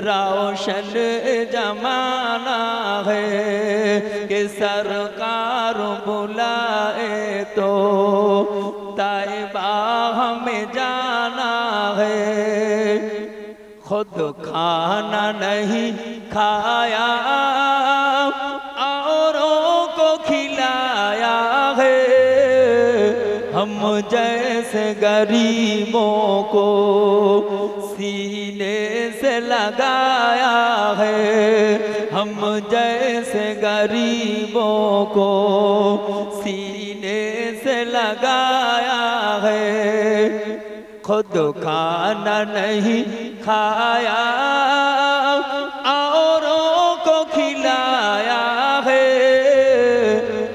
रोशन जमाना है, कि सरकार बुलाए तो ताइबा हमें जाना है, खुद खाना नहीं खाया औरों को खिलाया है, हम जैसे गरीबों को सीने से लगाया है, हम जैसे गरीबों को सीने से लगाया है, खुद खाना नहीं खाया औरों को खिलाया है,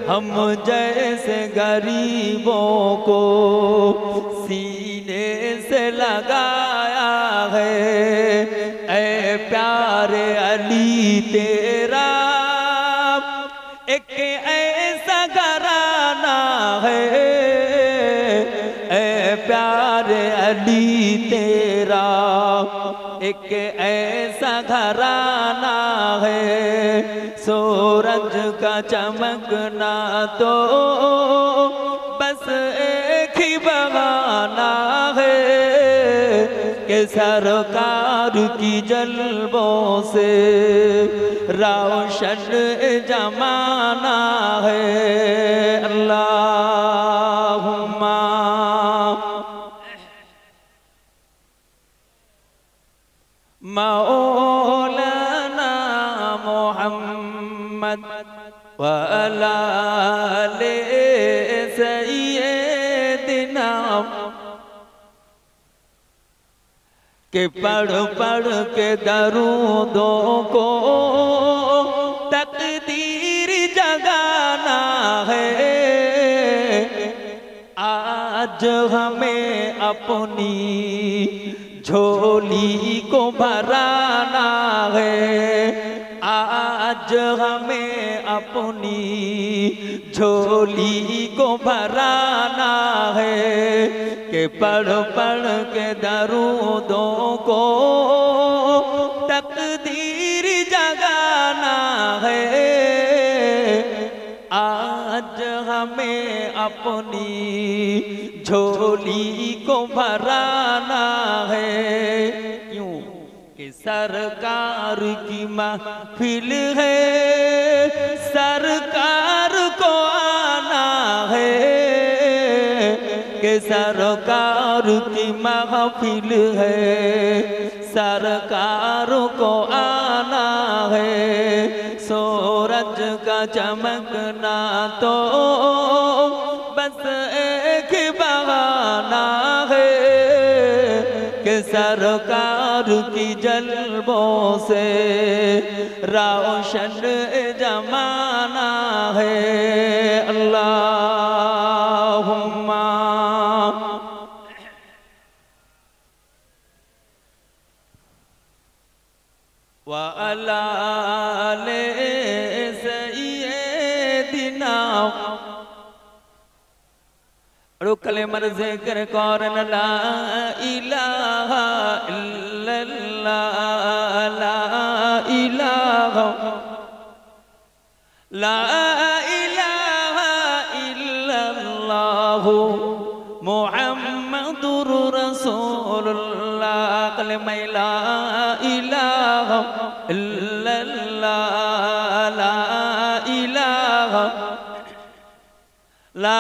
हम जैसे गरीबों को सीने से लगाया है, ऐ प्यारे अली तेरा एक ऐसा घराना है, ऐ प्यारे अली तेरा एक ऐसा घराना है, सूरज का चमकना तो बस एक ही बहाना है, के सरकार की जल्बों से रोशन जमाना है। अल्लाहुम्मा मौलाना मोहम्मद व अला आले सय्यिदना के पढ़ पढ़ के दरूदों को तकदीर जगाना है। आज हमें अपनी झोली को भराना है। आज हमें अपनी झोली को भराना है कि पढ़ पढ़ के दरूदों को तकदीर जगाना है। आज हमें अपनी झोली को भराना है। क्यों कि सरकार की महफिल है, सरकार को आना है। कि सरकार की महफिल है, सरकार को आना है। सूरज का चमकना तो बस एक बहाना है कि सरकार की जल्बों से रोशन जमाना है। अल्लाहुम्मा व अला आले सय्यिदना कलेमर ज़िक्र करन ला इलाहा इल्लल्लाह ला इलाहा ला इलाहा इल्लल्लाह मुहम्मदुर रसूलुल्लाह। कलेमा ला इलाहा इल्लल्लाह ला इलाहा ला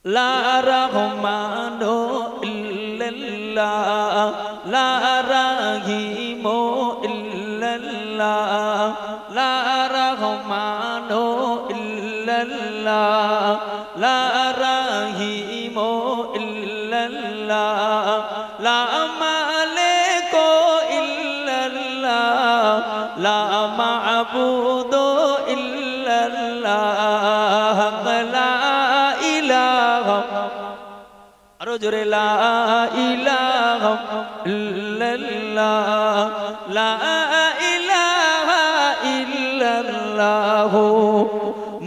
ला रहमानो इल्लल्लाह ला रहीमो इल्लल्लाह ला रहमानो इल्लल्लाह ला रहीमो इल्लल्लाह ला मालिको इल्लल्लाह ला माबूदो इल्लल्लाह ला इलाहा अरो जोरे ला इलाहा इल्लल्लाह ला इलाहा इल्लल्लाह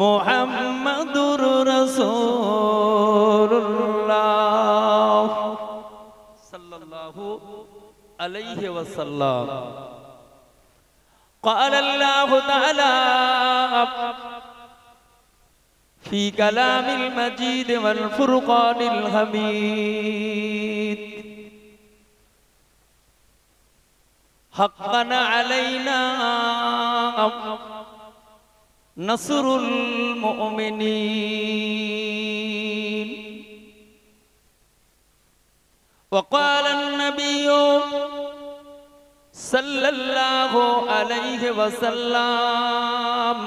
मुहम्मदुर रसूलुल्लाह सल्लल्लाहु अलैहि वसल्लम। क़ाल अल्लाहु तआला फी कलामिल मजीद वल फुरक़ानिल हमीद हक़्क़न अलैना नस्रुल मुमिनीन। वक़ाल अन्नबिय्यु सल्लल्लाहु अलैहि वसल्लम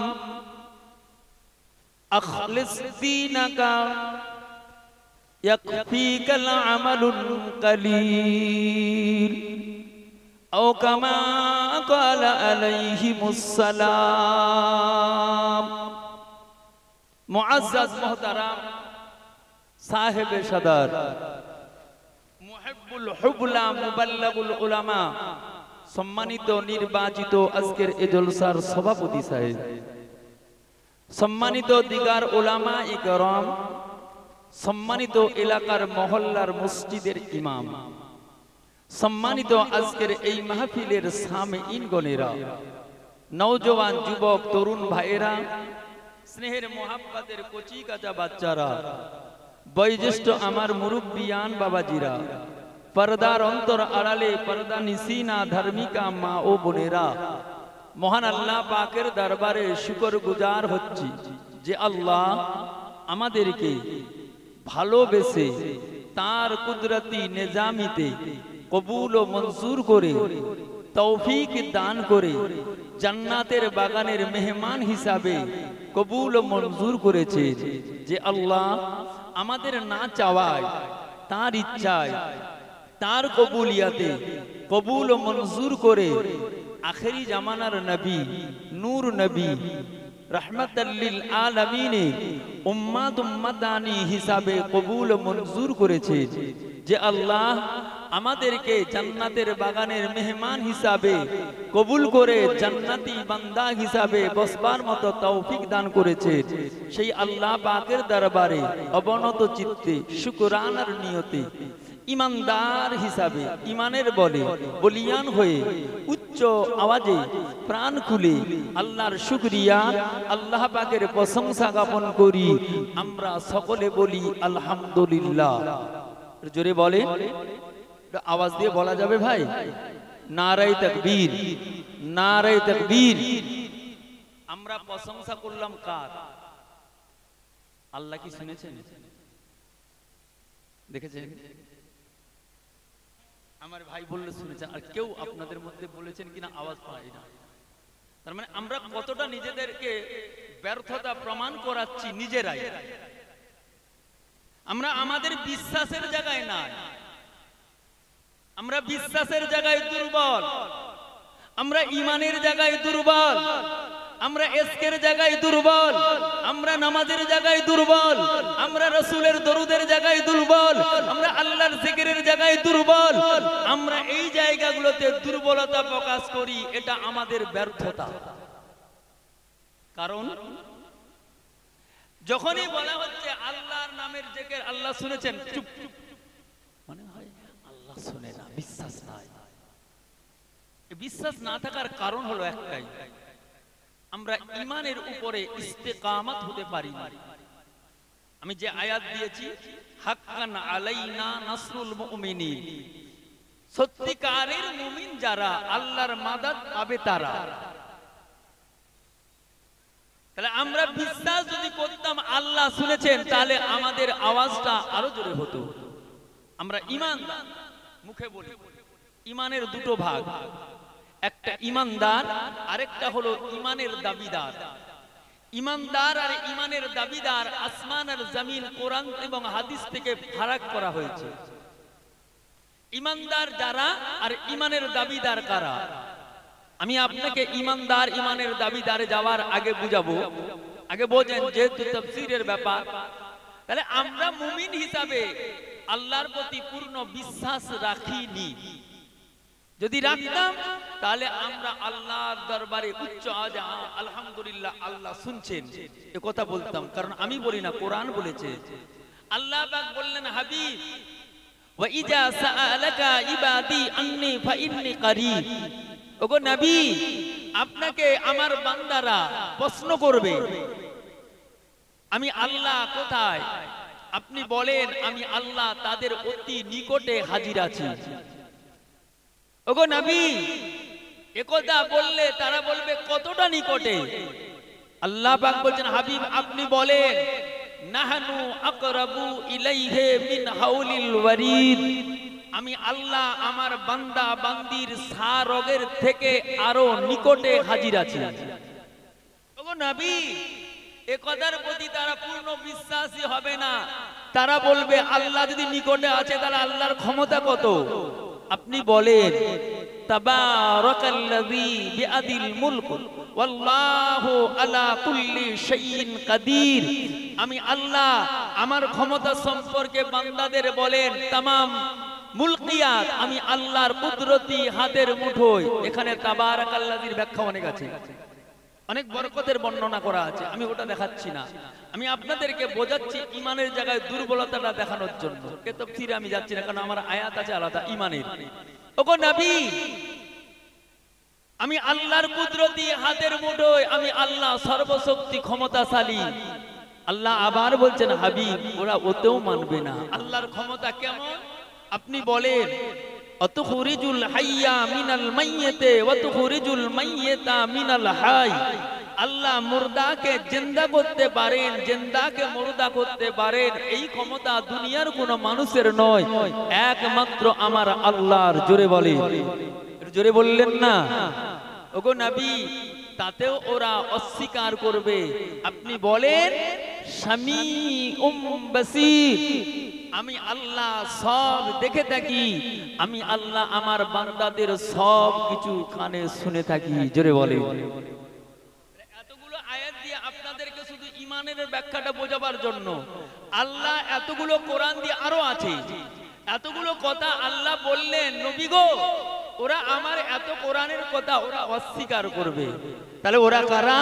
अख़लिस दीनका यकफ़ीकल अमलुल क़लील औ कमा क़ाल अलैहिमुस्सलाम। मुअज़्ज़ज़ मोहतरम साहिब सदर मुहिब्बुल हुबला मुबल्लगुल उलमा सम्मानित निर्वाचित আজকের এই জলসার সভাপতি সাহেব, সম্মানিত দিগার উলামা ইকরাম, সম্মানিত এলাকার মহল্লার মসজিদের ইমাম, সম্মানিত আজকের এই মাহফিলের সামিঈনগণেরা, নওজোয়ান যুবক তরুণ ভাইয়েরা, স্নেহের মোহাব্বতের কচি কাঁচা বাচ্চারা, বয়োজ্যেষ্ঠ আমার মুরব্বিয়ান বাবাজিরা, পর্দার অন্তর আড়ালে পর্দা নিসিনা ধার্মিকা মা ও বোনেরা, মহান আল্লাহ পাকের দরবারে শুকরগুজার হচ্ছি যে আল্লাহ আমাদেরকে ভালোবেসে তার কুদরতি নিজামিতে কবুল ও মঞ্জুর করে তৌফিক দান করে জান্নাতের বাগানের মেহমান হিসাবে কবুল ও মঞ্জুর করেছে। যে আল্লাহ আমাদের না চাওয়ায় তার ইচ্ছায় তার কবুলিয়াতে কবুল ও মঞ্জুর করে আখেরি জামানার নবী নূর নবী রহমাতাল লিল আলামিনে উম্মাত উম্মাতানি হিসাবে কবুল ও মঞ্জুর করেছে। যে আল্লাহ আমাদেরকে জান্নাতের বাগানের মেহমান হিসাবে কবুল করে জান্নাতি বান্দা হিসাবে বসবার মতো তৌফিক দান করেছে, সেই আল্লাহ পাকের দরবারে অবনত চিত্তে শুকরানার নিয়তে ইমানদার হিসাবে ইমানের বলে বলিয়ান হয়ে উচ্চ আওয়াজে প্রাণ খুলে আল্লাহর শুকরিয়া আল্লাহ পাকের প্রশংসা জ্ঞাপন করি। আমরা সকলে বলি আলহামদুলিল্লাহ। জোরে বলে, আওয়াজ দিয়ে বলা যাবে ভাই? নারায়ে তাকবীর, নারায়ে তাকবীর। আমরা প্রশংসা করলাম কার? আল্লাহ কি শুনেছেন? দেখেছেন? আমার ভাই বললে শুনেছেন, আর কেউ আপনাদের মধ্যে বলেছেন কিনা আওয়াজ পাই না। তার মানে আমরা কতটা নিজেদেরকে ব্যর্থতা প্রমাণ করাচ্ছি নিজেরাই। আমরা আমাদের বিশ্বাসের জায়গায় না, আমরা বিশ্বাসের জায়গায় দুর্বল, আমরা ইমানের জায়গায় দুর্বল, আমরা ইশকের জায়গায় দুর্বল, আমরা নামাজের জায়গায় দুর্বল, আমরা রাসূলের দরুদের জায়গায় দুর্বল, আমরা আল্লাহর জিকিরের জায়গায় দুর্বল। আমরা এই জায়গাগুলোতে দুর্বলতা প্রকাশ করি, এটা আমাদের ব্যর্থতা। কারণ যখনই বলা হচ্ছে আল্লাহর নামের জিকির, আল্লাহ শুনেছেন, চুপ চুপ, মনে হয় আল্লাহ শুনে না, বিশ্বাস নাই। বিশ্বাস না থাকার কারণ হলো একটাই, আমরা ইমানের উপরে ইস্তেকামত হতে পারি না। আমি যে আয়াত দিয়েছি, হাক্কান আলাইনা নাসরুল মুমিনিন, সত্যিকারের মুমিন যারা আল্লাহর মাদাদ পাবে তারা। তাহলে আমরা বিশ্বাস যদি করতাম আল্লাহ শুনেছেন, তাহলে আমাদের আওয়াজটা আরো জোরে হতো। আমরা ঈমান মুখে বলি, ঈমানের দুটো ভাগ, একটা ঈমানদার, আরেকটা হলো ঈমানের দাবিদার। ঈমানদার আর ঈমানের দাবিদার আসমান আর জমিন, কোরআন এবং হাদিস থেকে ফারাক করা হয়েছে। ঈমানদার যারা আর ঈমানের দাবিদার কারা? আমি আপনাকে ঈমানদার ঈমানের দাবিদারে যাওয়ার আগে বুঝাবো, আগে বোঝেন, যেহেতু তাফসীরের ব্যাপার। তাহলে আমরা মুমিন হিসাবে আল্লাহর প্রতি পূর্ণ বিশ্বাস রাখিনি। যদি রাখতাম তাহলে আমরা আল্লাহর দরবারে উচ্চ আওয়াজে আলহামদুলিল্লাহ আল্লাহ শুনছেন এ কথা বলতাম। কারণ আমি বলি না, কোরআন বলেছে। আল্লাহ পাক বললেন, হাবিব ওয়া ইজা সাআলাকা ইবাদি আন্নী ফাইন্নী করিব, ওগো নবী, আপনাকে আমার বান্দারা প্রশ্ন করবে আমি আল্লাহ কোথায়, আপনি বলেন আমি আল্লাহ তাদের অতি নিকটে হাজির আছি। ওগো নবী, একথা বললে তারা বলবে কতটা নিকটে? আল্লাহ পাক বলছেন, হাবিব আপনি বলেন নাহনু আকরাবু ইলাইহি মিন হাউলিল ওয়ারিদ, আমি আল্লাহ আমার বান্দা বান্দির সারগের থেকে আরো নিকটে হাজির আছি। ওগো নবী, এ কথার প্রতি তারা পূর্ণ বিশ্বাসী হবে না। তারা বলবে আল্লাহ যদি নিকটে আছে তাহলে আল্লাহর ক্ষমতা কত? আপনি বলেন তাবারাকাল্লাযী বিআদিল মুলক ওয়াল্লাহু আলা কুল্লি শাইইন কাদির, আমি আল্লাহ আমার ক্ষমতা সম্পর্কে বান্দাদের বলেন तमाम মুলকিয়াত আমি আল্লাহর কুদরতি হাতের মুঠোয়। এখানে তাবারাকাল্লাযীর ব্যাখ্যা অনেক আছে, অনেক বরকতের বর্ণনা করা আছে, আমি ওটা দেখাচ্ছি না। আমি আপনাদেরকে বোঝাচ্ছি ঈমানের জায়গায় দুর্বলতাটা দেখানোর জন্য। এ তাফসীরে আমি যাচ্ছি না, কারণ আমার আয়াত আছে আলাদা ঈমানের। ওগো নবী, আমি আল্লাহর কুদরতি হাতের মুঠোয়, আমি আল্লাহ সর্বশক্তি ক্ষমতাশালী। আল্লাহ আবার বলছেন হাবিব ওরা ওতেও মানবে না। আল্লাহর ক্ষমতা কেমন আপনি বলেন? আতুখরিজুল হাইয়া মিনাল মাইয়িতে ওয়া তুখরিজুল মাইয়িতা মিনাল হাই। আল্লাহ মুর্দাকে জিন্দা করতে পারেন, জিন্দাকে মুর্দা করতে পারেন। এই ক্ষমতা দুনিয়ার কোন মানুষের নয়, একমাত্র আমার আল্লাহর। জোরে বলে, জোরে বললেন না? ওগো নবী, তাতেও ওরা অস্বীকার করবে। আপনি বলেন সামিউম বাসীর, আমি আল্লাহ সব দেখে থাকি, আমি আল্লাহ আমার বান্দাদের সব কিছু কানে শুনে থাকি। জোরে বলে। এতগুলো আয়াত দিয়ে আপনাদেরকে শুধু ঈমানের ব্যাখ্যাটা বোঝাবার জন্য আল্লাহ এতগুলো কোরআন দিয়ে আরো আছে, এতগুলো কথা আল্লাহ বললেন নবী গো, ওরা আমার এত কোরআনের কথা ওরা অস্বীকার করবে। তাহলে ওরা কারা?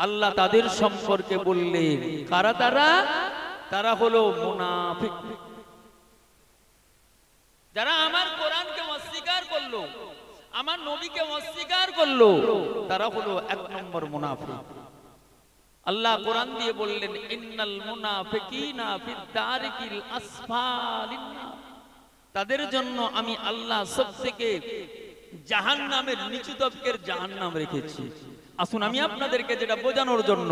আল্লাহ তাদের সম্পর্কে বললেন কারা তারা? তারা হলো মুনাফিক। যারা আমার কোরআনকে অস্বীকার করলো, আমার নবীকে অস্বীকার করলো, তারা হলো এক নম্বর মুনাফিক। আল্লাহ কোরআন দিয়ে বললেন ইন্নাল মুনাফিকিনা ফিদ দারিকিল আসফালিন নার। তাদের জন্য আমি আল্লাহ সবথেকে জাহান্নামের নিচু তবকের জাহান্নাম রেখেছি। আসুন আমি আপনাদেরকে যেটা বোঝানোর জন্য,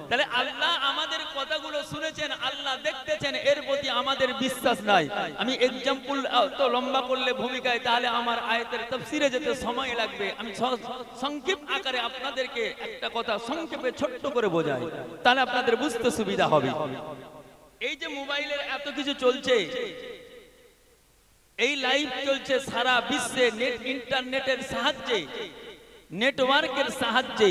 তাহলে আল্লাহ আমাদের কথাগুলো শুনেছেন, আল্লাহ দেখতেছেন, এর প্রতি আমাদের বিশ্বাস নাই। আমি एग्जांपल তো লম্বা করলে ভূমিকায় তাহলে আমার আয়াতের তাফসীরে যেতে সময় লাগবে। আমি সংক্ষেপ আকারে আপনাদেরকে একটা কথা সংক্ষেপে ছোট্ট করে বোঝাই, তাহলে আপনাদের বুঝতে সুবিধা হবে। এই যে মোবাইলের এত কিছু চলছে, এই লাইভ চলছে সারা বিশ্বে নেট ইন্টারনেটের সাহায্যে, নেটওয়ার্কের সাহায্যে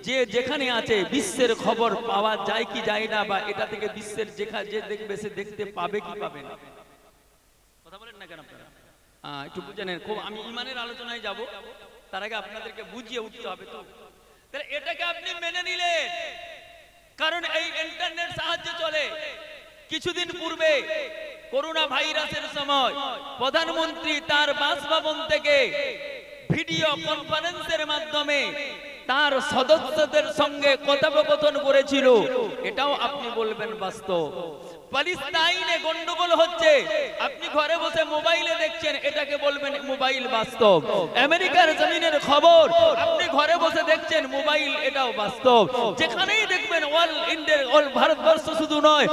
যে যেখানে আছে বিশ্বের খবর পাওয়া যায় কি যায় না, বা এটা থেকে বিশ্বের যেখানে যে দেখবে সে দেখতে পাবে কি পাবে না? কথা বলেন না কেন আপনারা? একটু বুঝে নেন। খুব আমি ঈমানের আলোচনায় যাব, তার আগে আপনাদেরকে বুঝিয়ে উঠতে হবে। তো তাহলে এটাকে আপনি মেনে নিলেন, কারণ এই ইন্টারনেট সাহায্যে চলে। কিছুদিন পূর্বে করোনা ভাইরাসের সময় প্রধানমন্ত্রী তার বাসভবন থেকে ভিডিও কনফারেন্সের মাধ্যমে তার সদস্যদের সঙ্গে কথোপকথন করেছিল। এটাও আপনি বলবেন বাস্তব। প্যালেস্টাইনে গন্ডগোল হচ্ছে, আপনি ঘরে বসে মোবাইলে দেখছেন, এটাকে বলবেন মোবাইল বাস্তব। আমেরিকার জমিনের খবর আপনি ঘরে বসে দেখছেন, মোবাইল, এটাও বাস্তব। যেখানেই দেখবেন অল ইন্ডিয়ার, অল ভারতবর্ষ শুধু নয়,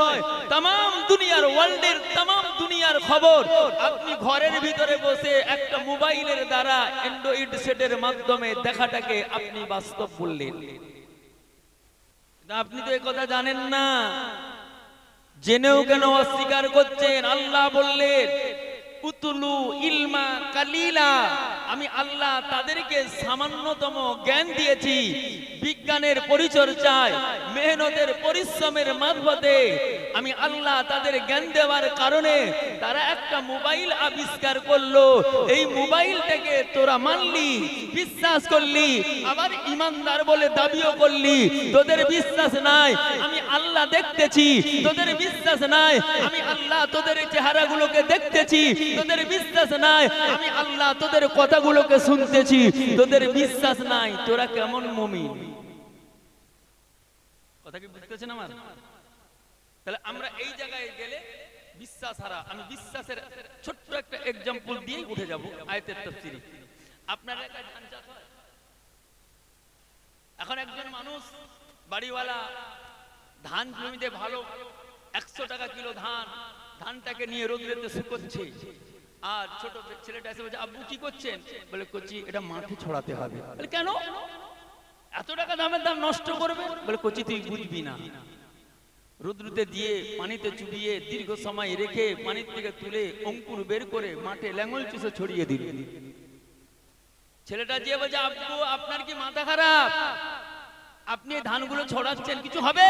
तमाम দুনিয়ার, ওয়ার্ল্ডের तमाम দুনিয়ার খবর আপনি ঘরের ভিতরে বসে একটা মোবাইলের দ্বারা অ্যান্ড্রয়েড সেটের মাধ্যমে দেখাটাকে আপনি বাস্তব বললেন। আপনি তো এই কথা জানেন না, জেনেও কেন অস্বীকার করছেন? আল্লাহ বললেন উতুলু ইলমা কালিলা, আমি আল্লাহ তাদেরকে সামান্যতম জ্ঞান দিয়েছি। বিজ্ঞানের পরিচর্যায়, মেহনতের পরিশ্রমের মারফতে আমি আল্লাহ তাদের জ্ঞান দেওয়ার কারণে তারা একটা মোবাইল আবিষ্কার করলো। এই মোবাইলটাকে তোরা মানলি, বিশ্বাস করলি, আবার ইমানদার বলে দাবিও করলি। তোদের বিশ্বাস নাই আমি আল্লাহ দেখতেছি, তোদের বিশ্বাস নাই আমি আল্লাহ তোদের চেহারাগুলোকে দেখতেছি, তোদের বিশ্বাস নাই আমি আল্লাহ তোদের কথাগুলোকে শুনতেছি, তোদের বিশ্বাস নাই, তোরা কেমন মুমিন? কথা কি বুঝতেছেন আমার? তাহলে আমরা এই জায়গায় গেলে বিশ্বাস হারা। আমি বিশ্বাসের ছোট্ট একটা एग्जांपल দিয়ে উঠে যাব আয়াতের তাফসীরে। আপনারা একটা ধান চাষ হয়, এখন একজন মানুষ বাড়িওয়ালা ধান জমিতে ভালো 100 টাকা কিলো ধান, ধানটাকে নিয়ে রোদ্রেতে শুকোচ্ছে। আর ছোট ছেলেটা এসে বলছে আব্বু কি করছেন? বলে কচি এটা মাঠে ছড়াতে হবে। বলে কেন? এত টাকা দামের দাম নষ্ট করবে? বলে কচি তুই বুঝবি না, রোদ্রুতে দিয়ে পানিতে চুবিয়ে দীর্ঘ সময় রেখে পানির থেকে তুলে অঙ্কুর বের করে মাঠে ল্যাঙ্গল চুষে ছড়িয়ে দিল। ছেলেটা যে বলছে আব্বু আপনার কি মাথা খারাপ? আপনি ধানগুলো ছড়াচ্ছেন, কিছু হবে?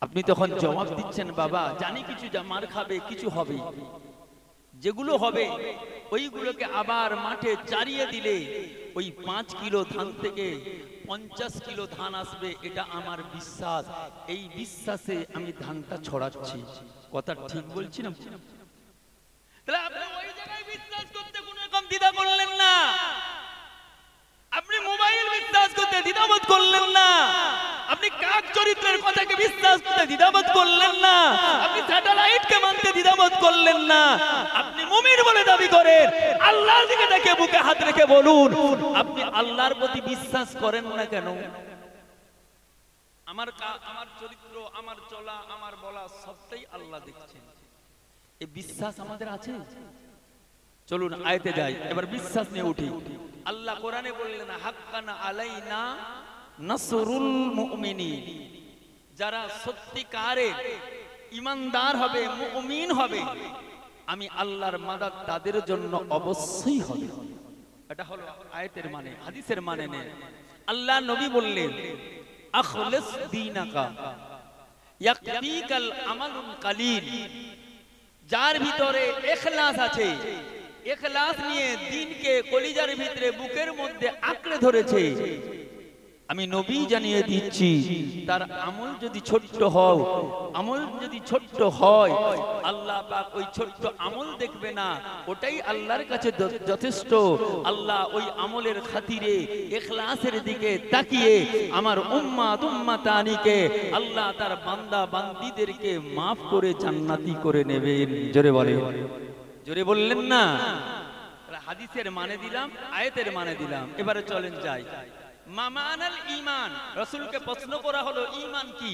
আপনি তখন জবাব দিচ্ছেন বাবা জানি কিছু মার খাবে, কিছু হবে। যেগুলো হবে ওইগুলোকে আবার মাঠে চারিয়ে দিলে ওই 5 কিলো ধান থেকে 50 কিলো ধান আসবে, এটা আমার বিশ্বাস। এই বিশ্বাসে আমি ধানটা ছড়াচ্ছি। কথা ঠিক বলছি না? তাহলে আপনি ওই জায়গায় বিশ্বাস করতে কোনো রকম দ্বিধা করলেন না। করতে দ্বিধাবোধ করলেন না, আপনি কাক চরিত্রের কথাকে বিশ্বাস করতে দ্বিধাবোধ করলেন না, আপনি স্যাটেলাইটকে মানতে দ্বিধাবোধ করলেন না, আপনি মুমিন বলে দাবি করেন, আল্লাহর দিকে দেখে বুকে হাত রেখে বলুন আপনি আল্লাহর প্রতি বিশ্বাস করেন না কেন? আমার চরিত্র, আমার চলা, আমার বলা সবটাই আল্লাহ দেখছেন। এই বিশ্বাস আমাদের আছে? চলুন আয়াতে যাই, এবার বিশ্বাস নিয়ে উঠি। আল্লাহ কোরআনে বললেন হাক্কানা আলাইনা নাসরুল মুমিনিন, যারা সত্যিকারের ঈমানদার হবে, মুমিন হবে, আমি আল্লাহর মাদাদ তাদের জন্য অবশ্যই হবে। এটা হলো আয়াতের মানে। হাদিসের মানে নেই। আল্লাহ নবী বললেন আখলিস দীনাকা ইয়াকফিকাল আমালুল কালিল, যার ভিতরে ইখলাস আছে, ইখলাস নিয়ে দ্বীনকে কলিজার ভিতরে বুকের মধ্যে আঁকড়ে ধরেছে, আমি নবী জানিয়ে দিচ্ছি তার আমল যদি ছোট্ট হয়, আমল যদি ছোট্ট হয়, আল্লাহ পাক ওই ছোট্ট আমল দেখবে না, ওটাই আল্লাহর কাছে যথেষ্ট। আল্লাহ ওই আমলের খাতিরে ইখলাসের দিকে তাকিয়ে আমার উম্মাতানিকে আল্লাহ তার বান্দা বান্দীদেরকে maaf করে জান্নাতি করে নেবেন। জোরে বলেন, জোরে বললেন না? হাদিসের মানে দিলাম, আয়াতের মানে দিলাম। এবারে চলেন যাই। মামানাল ঈমান, রাসূলকে প্রশ্ন করা হলো ঈমান কি?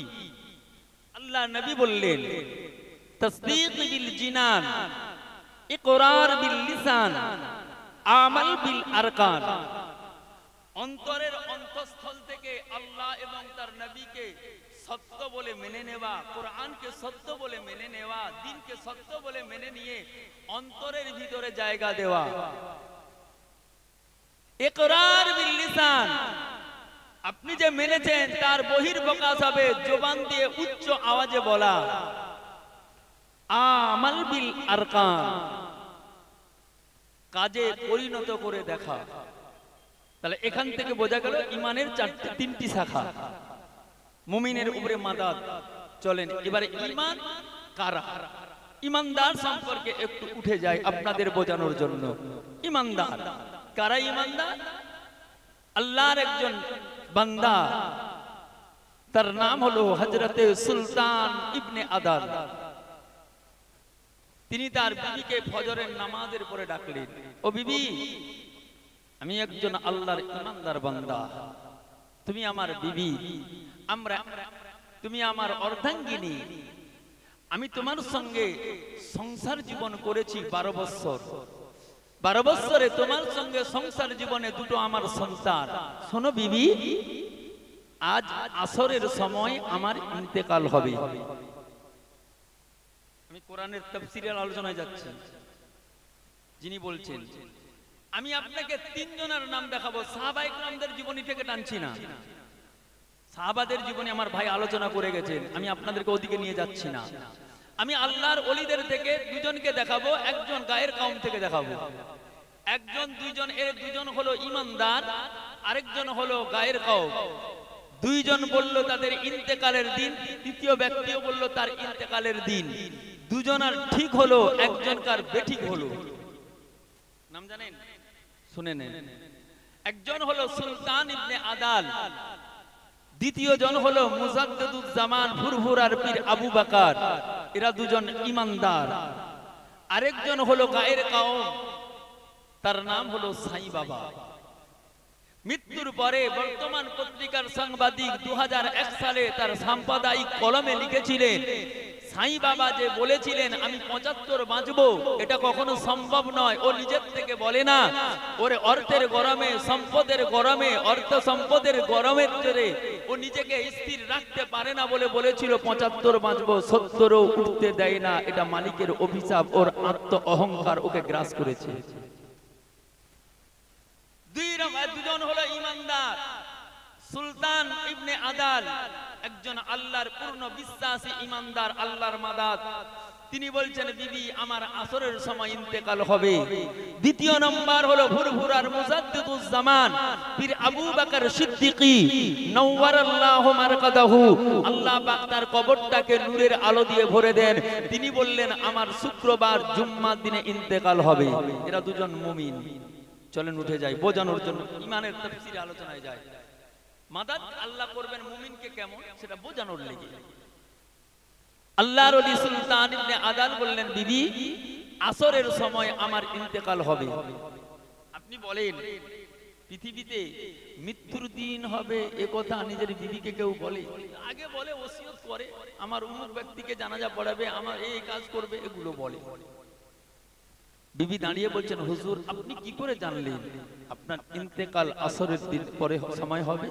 আল্লাহ নবী বললেন তাসদীক বিল জিনান, ইকরার বিল লিসান, আমাল বিল আরকান। অন্তরের অন্তঃস্থল থেকে আল্লাহ এবং তার নবীকে সত্য বলে মেনে নেওয়া, কোরআনকে সত্য বলে মেনে নেওয়া, দ্বীনকে সত্য বলে মেনে নিয়ে অন্তরের ভিতরে জায়গা দেওয়া। ইকরার বিল লিসান, আপনি যে মেনেছেন তার বহির্প্রকাশ হবে জবান দিয়ে উচ্চ আওয়াজে বলা। আমাল বিল আরকান, কাজে পরিণত করে দেখা। তাহলে এখান থেকে বোঝা গেল ঈমানের তিনটি শাখা, মুমিনের উপরে মাদাদ। চলেন এবারে ঈমান কারা, ঈমানদার সম্পর্কে একটু উঠে যায় আপনাদের বোঝানোর জন্য। ঈমানদার কারা? ঈমানদার আল্লাহর একজন বান্দা, তার নাম হলো হযরতে সুলতান ইবনে আদাল। তিনি তার বিবিকে ফজরের নামাজের পরে ডাকলেন, ও বিবি, আমি একজন আল্লাহর ঈমানদার বান্দা, তুমি আমার বিবি, তুমি আমার অর্ধাঙ্গিনী, আমি তোমার সঙ্গে সংসার জীবন করেছি 12 বছর। 12 বছরে তোমার সঙ্গে সংসার জীবনে দুটো আমার সন্তান। শোনো বিবি, আজ আসরের সময় আমার ইন্তেকাল হবে। আমি কোরআনের তাফসীরের আলোচনায় যাচ্ছি। যিনি বলছেন, আমি আপনাকে 3 জনের নাম দেখাবো, সাহাবায়ে কেরামদের জীবনী থেকে টানছি না, সাহাবাদের জীবনে আমার ভাই আলোচনা করে গেছেন, আমি আপনাদেরকে ওদিকে নিয়ে যাচ্ছি না। আমি আল্লাহর ওলিদের থেকে 2 জনকে দেখাবো, একজন গায়ের কওম থেকে দেখাবো। একজন 2 জন, এর 2 জন হলো ঈমানদার, আরেকজন হলো গায়ের কওম। 2 জন বলল তাদের ইন্তেকালের দিন, তৃতীয় ব্যক্তিও বলল তার ইন্তেকালের দিন। 2 জনার ঠিক হলো, একজনকার বেঠিক হলো। নাম জানেন? শুনে নেন। একজন হলো সুলতান ইবনে আদাল, দ্বিতীয় জন হলো মুজাদ্দিদুজ জামান ফুরফুরার পীর আবু বকর। এরা 2 জন ঈমানদার। আরেকজন হলো গায়ের কওম, তার নাম হলো সাই বাবা। মৃত্যুর পরে বর্তমান পত্রিকার সাংবাদিক 2001 সালে তার সাম্প্রদায়িক কলমে লিখেছিলেন, সাই বাবা যে বলেছিলেন আমি 75 বাঁচবো, এটা কখনো সম্ভব নয়। ও নিজের থেকে বলে না, ওরে অর্থের গরমে, সম্পদের গরমে, অর্থ সম্পদের গরমের জোরে ও নিজেকে স্থির রাখতে পারে না বলে বলেছিল 75 বাঁচবো, 70ও উঠতে দেয় না। এটা মালিকের অভিশাপ, ওর আত্ম অহংকার ওকে গ্রাস করেছে। 2 জন হলো ঈমানদার। সুলতান ইবনে আদাল একজন আল্লাহর পূর্ণ বিশ্বাসী ঈমানদার, আল্লাহর মাদাদ। তিনি বলছেন বিবি আমার আসরের সময় ইন্তেকাল হবে। দ্বিতীয় নম্বর হলো ফুরফুরার মুজাদ্দিদুজ জামান পীর আবু বকর সিদ্দিকী নওয়ারাল্লাহু মারকাদাহু, আল্লাহ পাক তার কবরটাকে নূরের আলো দিয়ে ভরে দেন। তিনি বললেন আমার শুক্রবার জুম্মার দিনে ইন্তেকাল হবে। এরা 2 জন মুমিন। চলেন উঠে যাই বোঝানোর জন্য, ঈমানের তাফসীরে আলোচনায় যায়। মাদাদ আল্লাহ করবেন মুমিনকে কেমন সেটা বোঝানোর লেগে আল্লাহর ওলি সুলতান ইবনে আদাল বললেন, বিবি আসরের সময় আমার ইন্তেকাল হবে। আপনি বলেন পৃথিবীতে মৃত্যুর দিন হবে এ কথা নিজের বিবিকে কেউ বলে? আগে বলে ওসিয়ত করে, আমার অমুক ব্যক্তিকে জানাজা পড়াবে, আমার এই কাজ করবে, এগুলো বলে। বিবি দাঁড়িয়ে বলছেন, হুজুর আপনি কি করে জানলেন আপনার ইন্তেকাল আসরের দিন পরে সময় হবে?